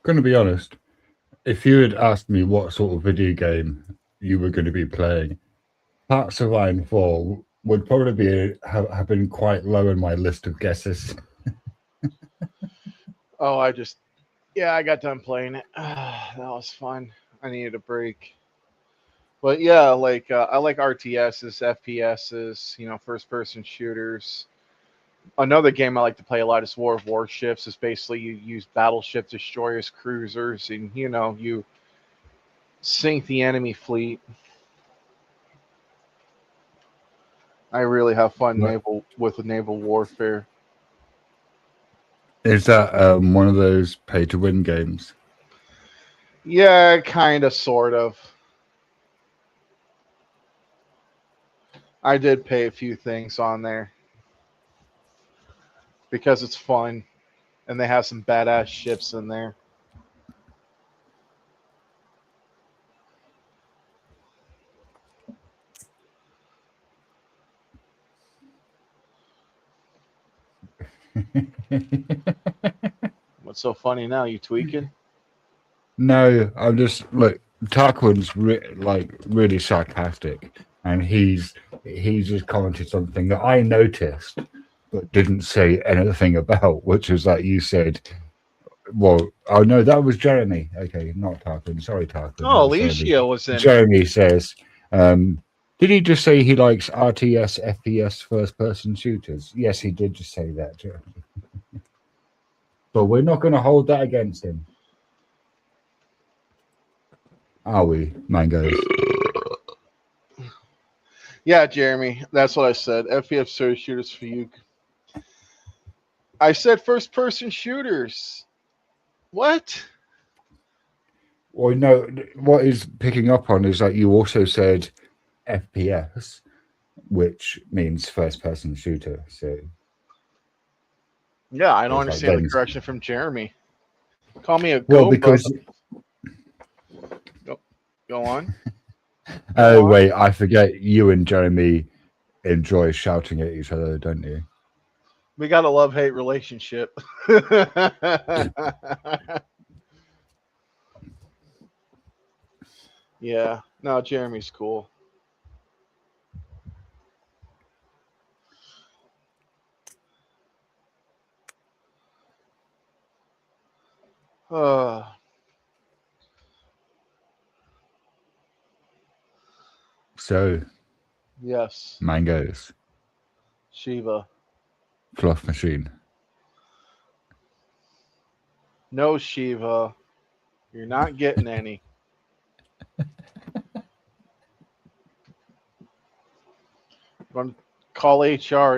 Going to be honest, if you had asked me what sort of video game you were going to be playing, Hearts of Iron 4 would probably have been quite low in my list of guesses. Oh, I got done playing it. That was fun. I needed a break. But yeah, like I like RTSs, FPSs, first person shooters. Another game I like to play a lot is War of Warships. It's basically you use battleship destroyers, cruisers, and you sink the enemy fleet. I really have fun What? with naval warfare. Is that one of those pay-to-win games? Yeah, kind of, sort of. I did pay a few things on there because it's fun, and they have some badass ships in there. What's so funny now? You tweaking? No, I'm just look. Tarquin's really sarcastic, and he's just commented something that I noticed but didn't say anything about, which is that you said, "Well, oh no, that was Jeremy." Okay, not Tarquin. Sorry, Tarquin. That Oh, was Jeremy. Alicia was in it. Jeremy says, "Did he just say he likes RTS, FPS, first-person shooters?" Yes, he did just say that, Jeremy. But we're not going to hold that against him. Are we, Mangoes? Yeah, Jeremy, that's what I said. FPS search shooters for you. I said first-person shooters. What? Well, no, what is picking up on is that you also said FPS, which means first-person shooter. So Yeah, I don't it's like understand the those. correction from Jeremy. Call me a Well, Goomba. because Go on. oh on. wait, I forget you and Jeremy enjoy shouting at each other, don't you? We got a love-hate relationship. Yeah. No, Jeremy's cool. So Yes. Mangoes, Shiva. fluff machine. No, Shiva. You're not getting any. I'm going to call HR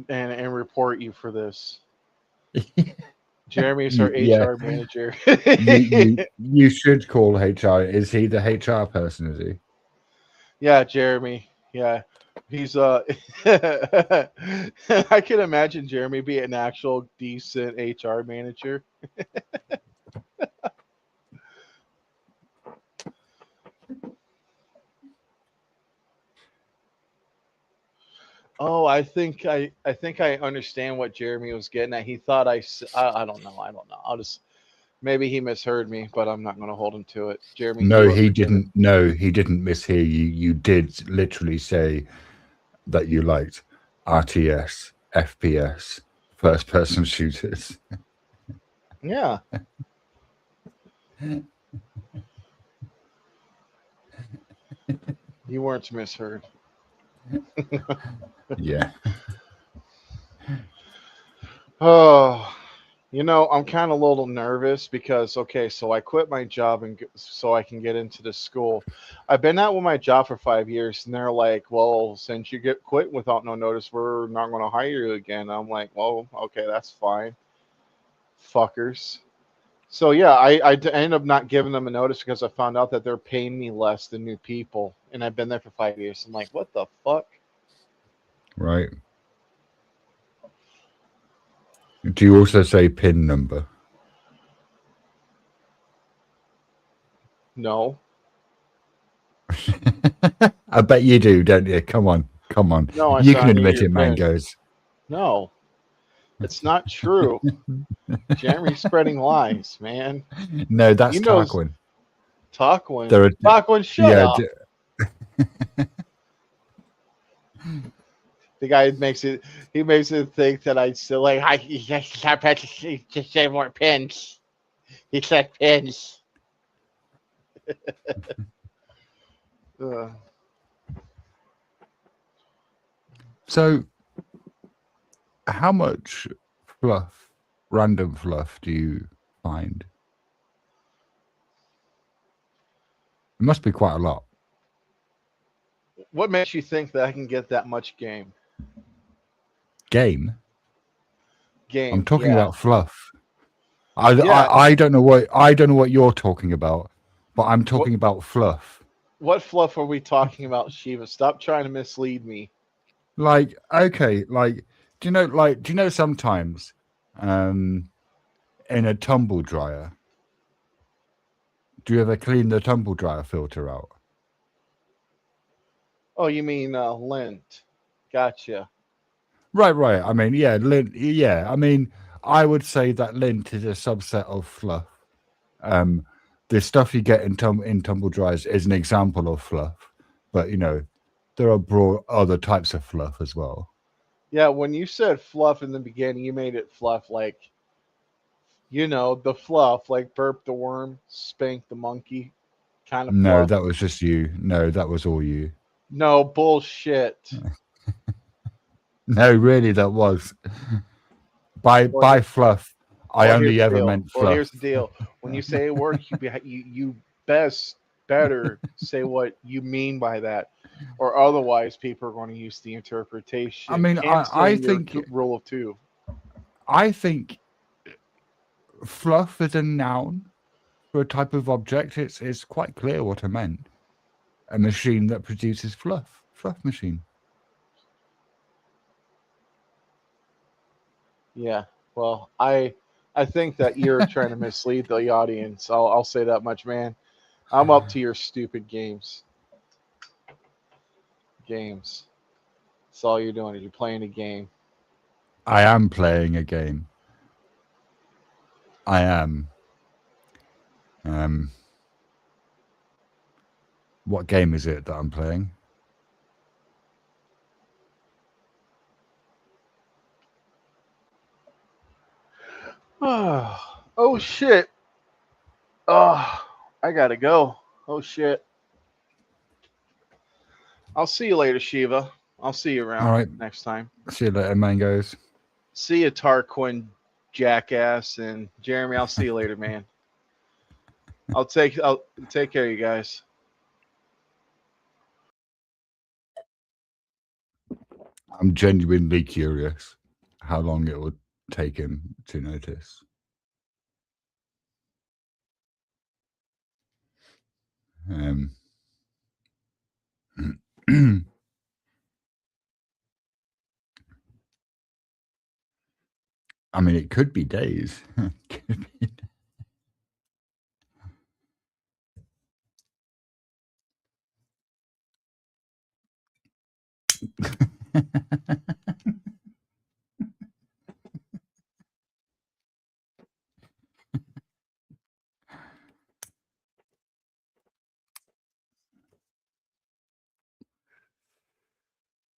and report you for this. Jeremy is our Yeah. HR manager. You should call HR. Is he the HR person? Is he? Yeah, Jeremy. Yeah. He's I can imagine Jeremy be an actual decent HR manager. Oh, I think I understand what Jeremy was getting at. He thought I don't know. I'll just maybe he misheard me, but I'm not going to hold him to it. Jeremy, No, you he understood it. didn't. No, he didn't mishear you. You did literally say that you liked RTS, FPS, first-person shooters. Yeah. You weren't misheard. Yeah. Oh, I'm kind of a little nervous because okay, so I quit my job so I can get into the school. I've been out with my job for 5 years, and they're like, "Well, since you get quit without no notice, we're not going to hire you again." I'm like, "Well, okay, that's fine, fuckers." So yeah, I ended up not giving them a notice because I found out that they're paying me less than new people, and I've been there for 5 years. I'm like, what the fuck? Right. Do you also say PIN number? No. I bet you do, don't you? Come on. No, You can I need admit your it, PIN. Mangoes. No, it's not true. Jeremy's spreading lies, man. No, that's He knows Tarquin. Tarquin. There are, Tarquin, shut up. d- The guy makes it think that I still like he just say more pins. He said pins. So, how much random fluff do you find? It must be quite a lot. What makes you think that I can get that much game? Game. Game. I'm talking yeah. about fluff. I don't know what you're talking about, but I'm talking about fluff. What fluff are we talking about, Shiva? Stop trying to mislead me. Like, okay, like, do you know sometimes, in a tumble dryer, do you ever clean the tumble dryer filter out? Oh, you mean lint? Gotcha. Right. I mean, yeah, lint. Yeah, I mean, I would say that lint is a subset of fluff. The stuff you get in tumble dryers is an example of fluff, but you know, there are broad other types of fluff as well. Yeah, when you said fluff in the beginning, you made it fluff like, the fluff, like Burp the Worm, Spank the Monkey kind of No, fluff. that was just you. No, that was all you. No, bullshit. No, really, that was. By fluff, I Well, here's only the ever deal. meant Well, fluff. here's the deal. When you say a word, you better say what you mean by that, or otherwise people are going to use the interpretation. I mean, Canceling your rule of two. I think fluff is a noun for a type of object. It's quite clear what I meant. A machine that produces fluff machine. Yeah. Well, I think that you're trying to mislead the audience. I'll say that much, man. I'm up to your stupid games. Games. That's all you're doing is you're playing a game. I am playing a game. I am. What game is it that I'm playing? Oh shit. Oh, I gotta go. Oh shit. I'll see you later, Shiva. I'll see you around All right. next time. See you later, mangoes. See you, Tarquin, jackass, and Jeremy. I'll see you later, man. I'll take care of you guys. I'm genuinely curious how long it would take him to notice. I mean, it could be days. Could be.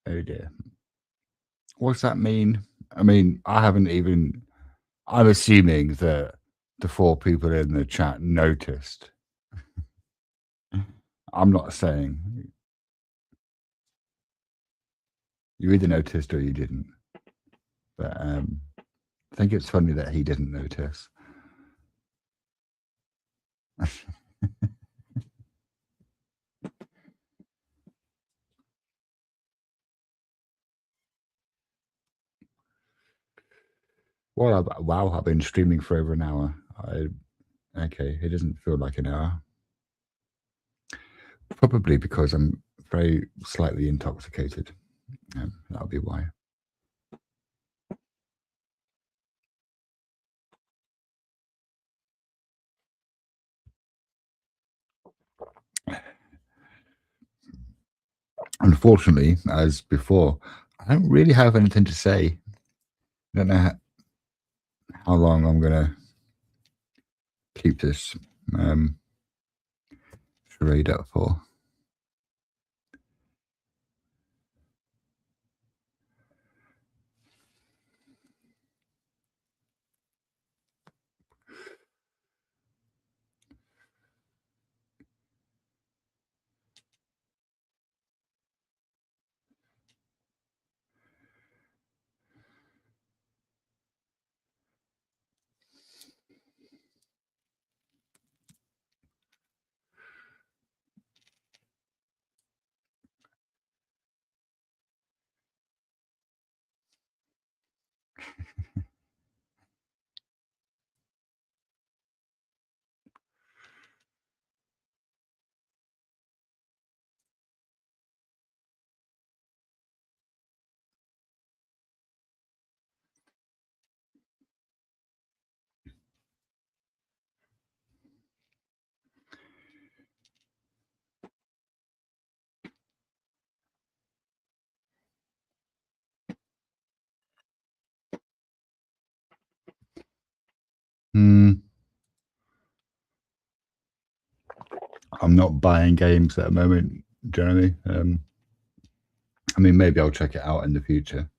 Oh dear. What's that mean? I mean, I'm assuming that the 4 people in the chat noticed. I'm not saying. You either noticed or you didn't. But I think it's funny that he didn't notice. Well, wow, I've been streaming for over an hour. Okay, it doesn't feel like an hour. Probably because I'm very slightly intoxicated. That'll be why. Unfortunately, as before, I don't really have anything to say. I don't know how long I'm going to keep this charade up for. I'm not buying games at the moment, generally. I mean, maybe I'll check it out in the future.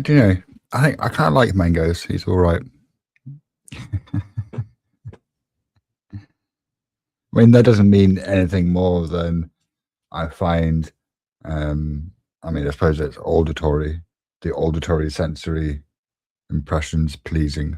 Do you know? I kind of like Mangoes. He's all right. I mean, that doesn't mean anything more than I find. I mean, I suppose it's auditory, the auditory sensory impressions pleasing.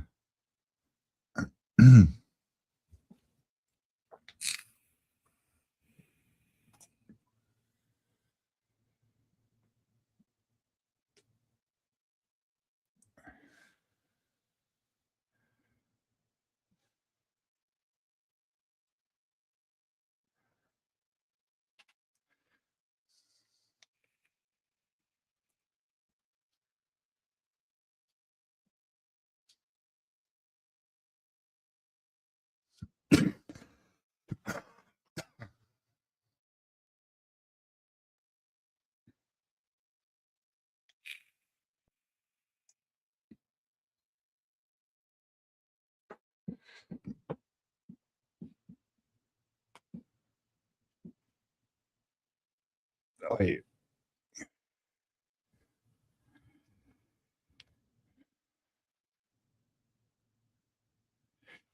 Wait.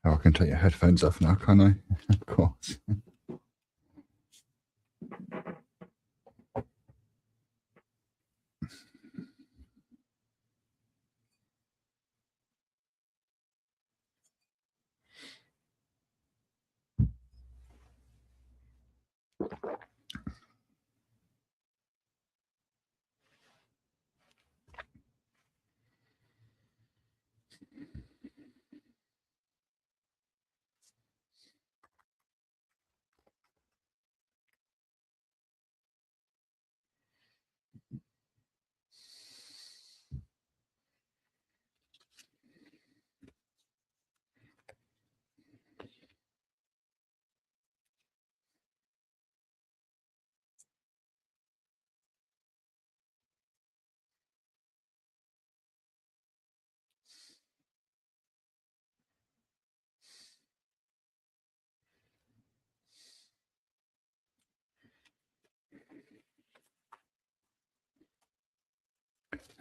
Oh, I can take your headphones off now, can't I? Of course.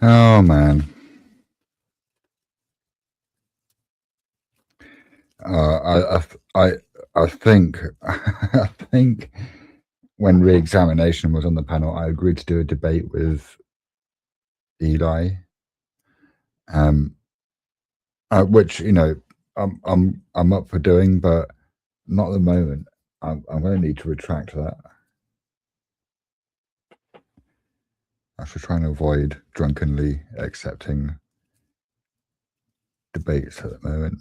Oh man. I think I think when re-examination was on the panel, I agreed to do a debate with Eli, which I'm up for doing, but not at the moment. I'm going to need to retract that. I should try and avoid drunkenly accepting debates at the moment.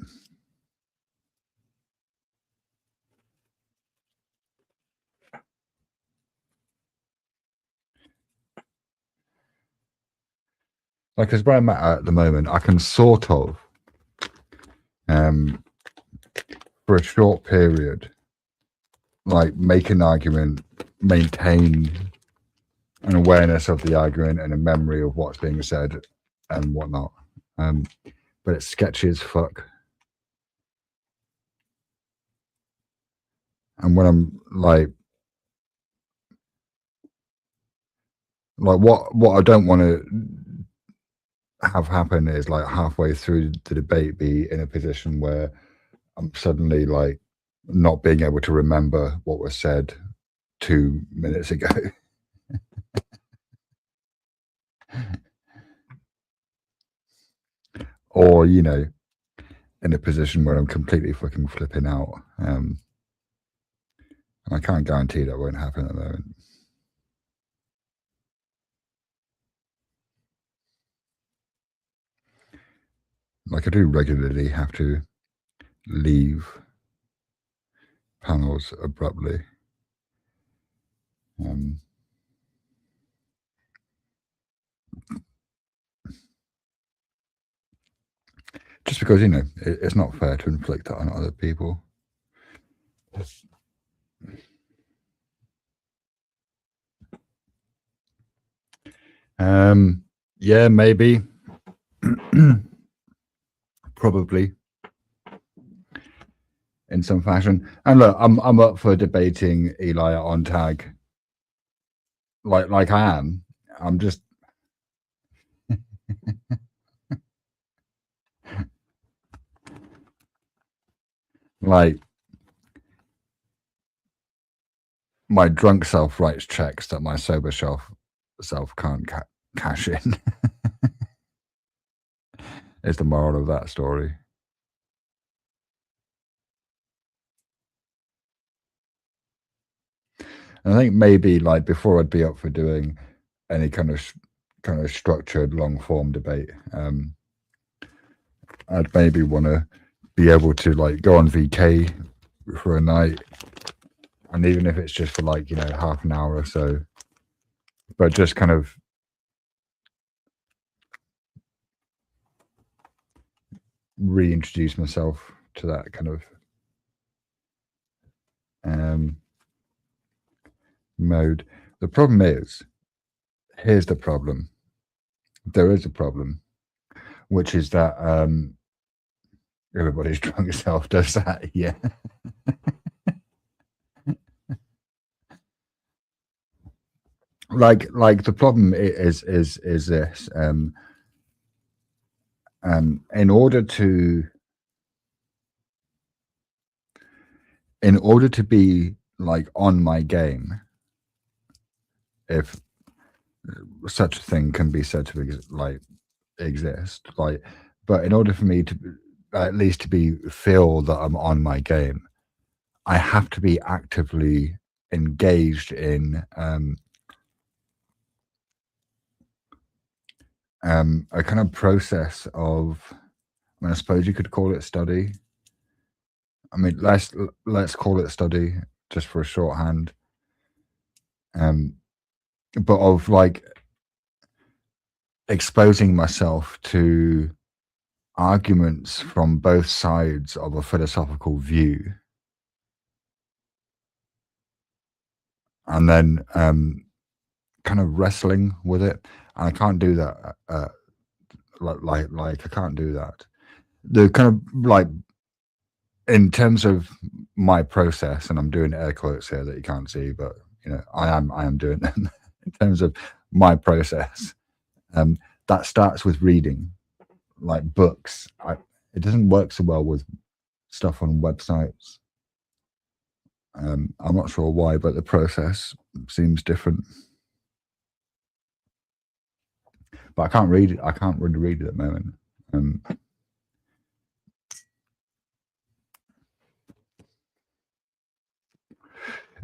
Like, as where I'm at the moment, I can sort of, for a short period, like make an argument, maintain an awareness of the argument and a memory of what's being said and whatnot. But it's sketchy as fuck. And when I'm like what I don't want to have happen is like halfway through the debate be in a position where I'm suddenly like not being able to remember what was said 2 minutes ago. Or, you know, in a position where I'm completely fucking flipping out. And I can't guarantee that won't happen at the moment. Like I do regularly have to leave panels abruptly. Just because, you know, it's not fair to inflict that on other people. Yeah, maybe. Probably. In some fashion. And look, I'm up for debating Eli on tag. Like I am. I'm just like my drunk self writes checks that my sober self can't cash in. Is the moral of that story. And I think maybe like before I'd be up for doing any kind of structured long form debate, I'd maybe want to be able to like go on VK for a night, and even if it's just for like, you know, half an hour or so, but just kind of reintroduce myself to that kind of mode. The problem is, here's the problem. There is a problem, which is that everybody's drunk self does that. Yeah. like the problem is this. In order to be like on my game, if such a thing can be said to exist, like, but in order for me to at least to be feel that I'm on my game, I have to be actively engaged in a kind of process of, I mean, I suppose you could call it study. I mean, let's call it study just for a shorthand. But of like exposing myself to arguments from both sides of a philosophical view, and then kind of wrestling with it. And I can't do that. Like I can't do that. The kind of like, in terms of my process, and I'm doing air quotes here that you can't see, but you know, I am doing them. In terms of my process, that starts with reading, like books. It doesn't work so well with stuff on websites. I'm not sure why, but the process seems different. But I can't read it. I can't really read it at the moment.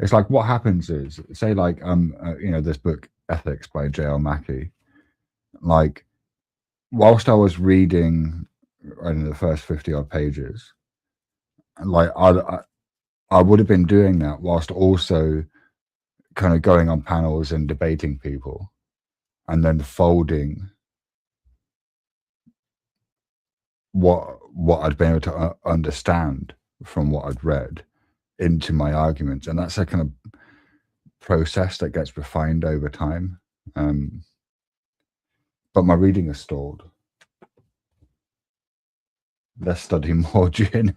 It's like what happens is, say, like you know, this book Ethics by J.L. Mackie. Like, whilst I was reading, I don't know, the first 50 odd pages, like I would have been doing that whilst also kind of going on panels and debating people, and then folding what I'd been able to understand from what I'd read into my arguments, and that's a kind of process that gets refined over time. But my reading is stalled. Let's study more, Jin.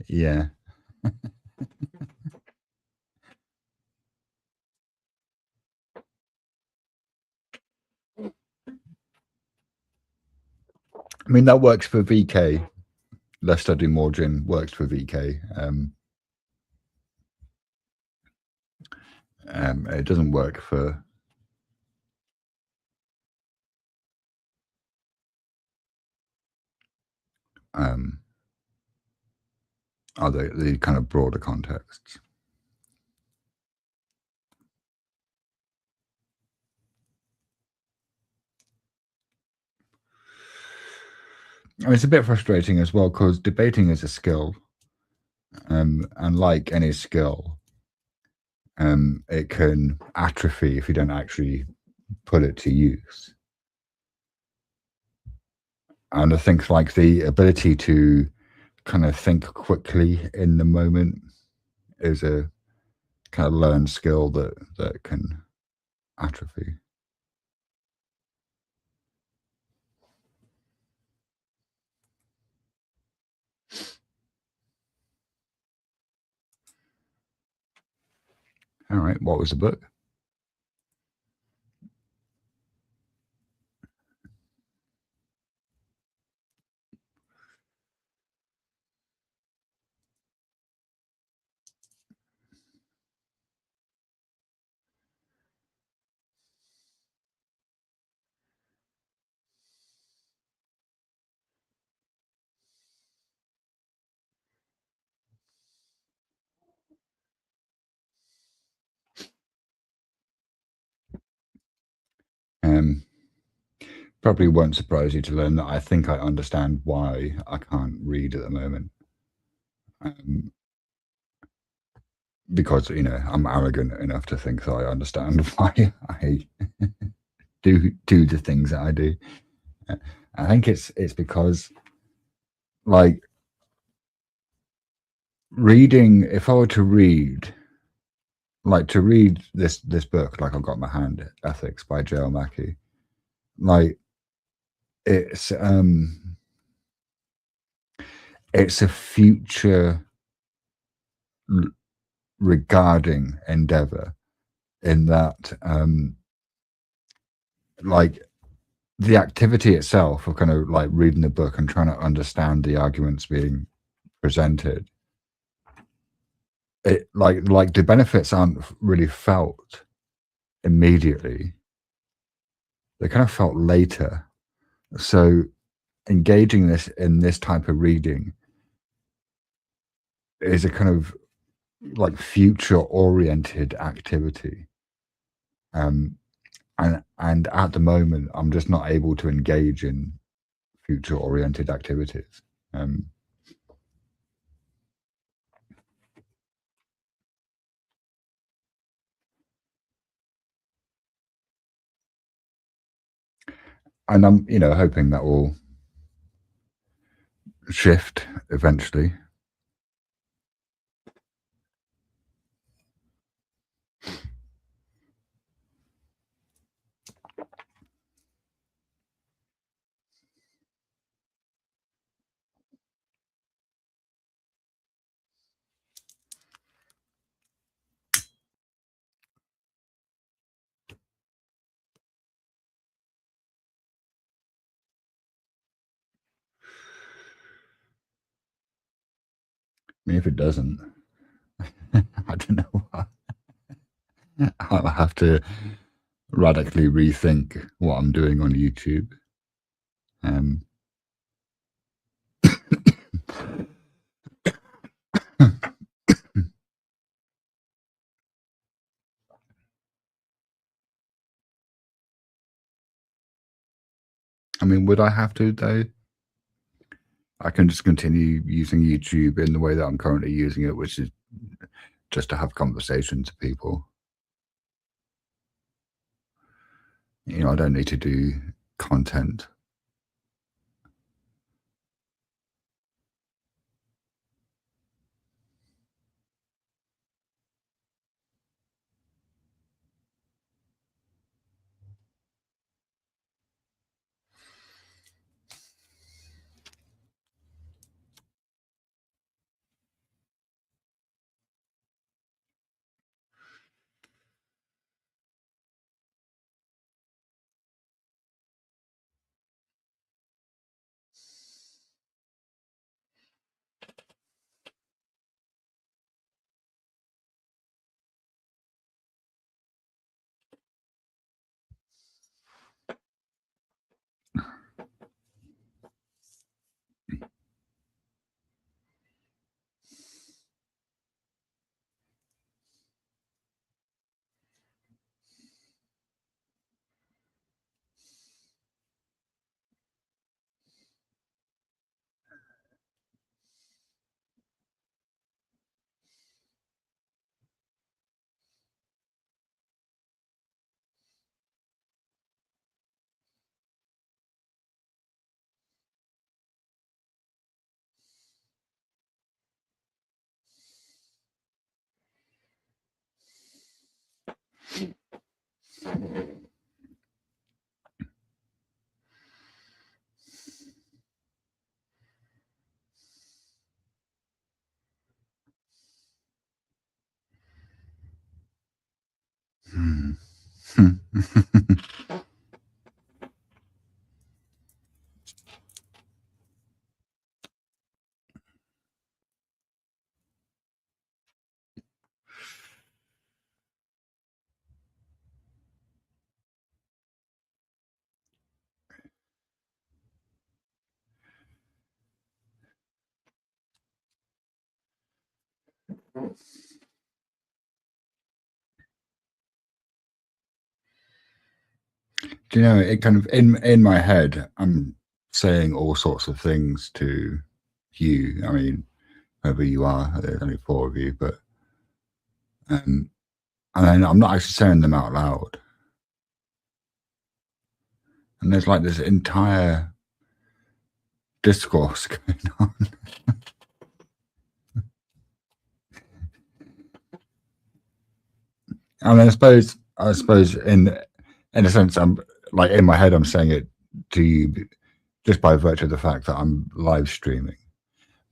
Yeah. I mean, that works for VK. Less Study Margin works for VK. It doesn't work for the kind of broader contexts. I mean, it's a bit frustrating as well because debating is a skill, and like any skill, it can atrophy if you don't actually put it to use. And I think like the ability to kind of think quickly in the moment is a kind of learned skill that can atrophy. All right, what was the book? Probably won't surprise you to learn that I think I understand why I can't read at the moment. Because, you know, I'm arrogant enough to think that I understand why I do the things that I do. I think it's because, like, reading, if I were to read, like, to read this book, like I've got in my hand, Ethics by J.L. Mackie, like, it's a future regarding endeavor in that like the activity itself of kind of like reading the book and trying to understand the arguments being presented, it like the benefits aren't really felt immediately, they kind of felt later. So engaging this in this type of reading is a kind of like future oriented activity, and at the moment I'm just not able to engage in future oriented activities. And I'm, you know, hoping that will shift eventually. I mean, if it doesn't, I don't know what. I'll have to radically rethink what I'm doing on YouTube. I mean, would I have to though? I can just continue using YouTube in the way that I'm currently using it, which is just to have conversations with people. You know, I don't need to do content. Do you know, it kind of in my head, I'm saying all sorts of things to you. I mean, whoever you are, there's only 4 of you, but and then I'm not actually saying them out loud. And there's like this entire discourse going on. I mean, I suppose in a sense, I'm like in my head, I'm saying it to you just by virtue of the fact that I'm live streaming.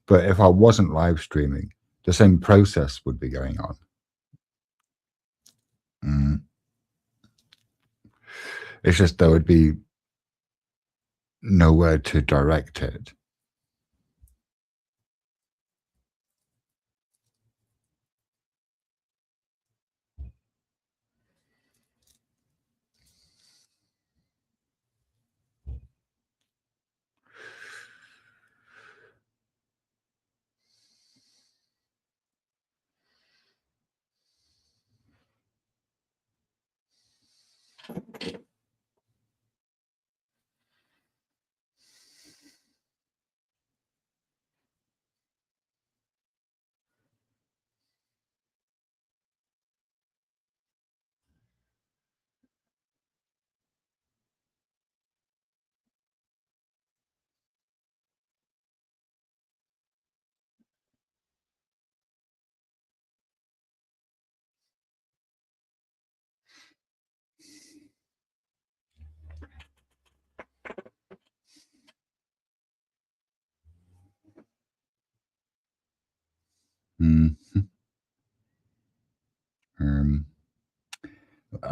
But if I wasn't live streaming, the same process would be going on. It's just there would be nowhere to direct it.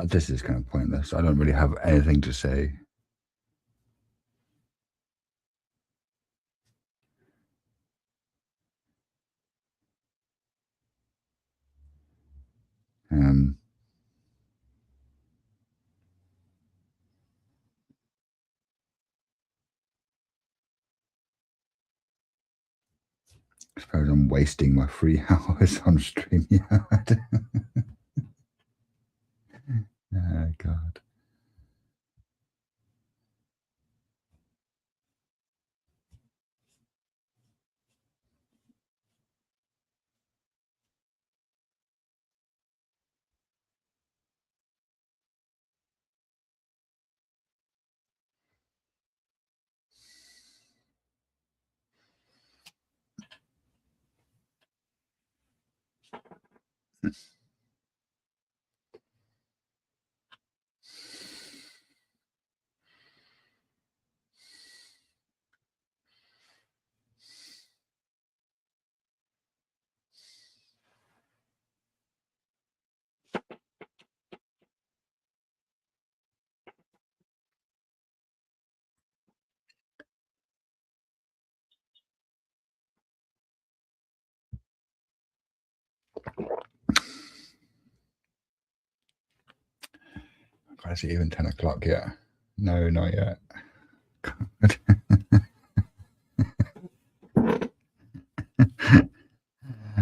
This is kind of pointless. I don't really have anything to say. I suppose I'm wasting my 3 hours on StreamYard. Oh, God. Is it even 10 o'clock yet? No, not yet. God.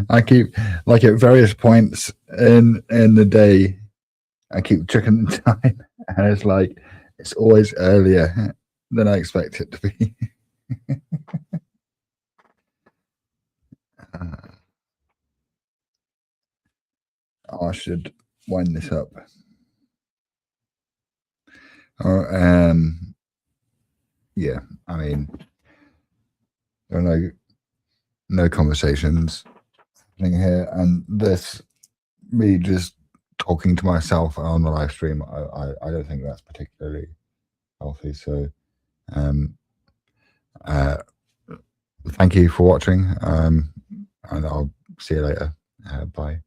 I keep, like, at various points in the day, I keep checking the time, and it's like it's always earlier than I expect it to be. I should wind this up. Yeah, I mean, there are no conversations happening here, and this me just talking to myself on the live stream. I don't think that's particularly healthy. So thank you for watching, and I'll see you later. Bye.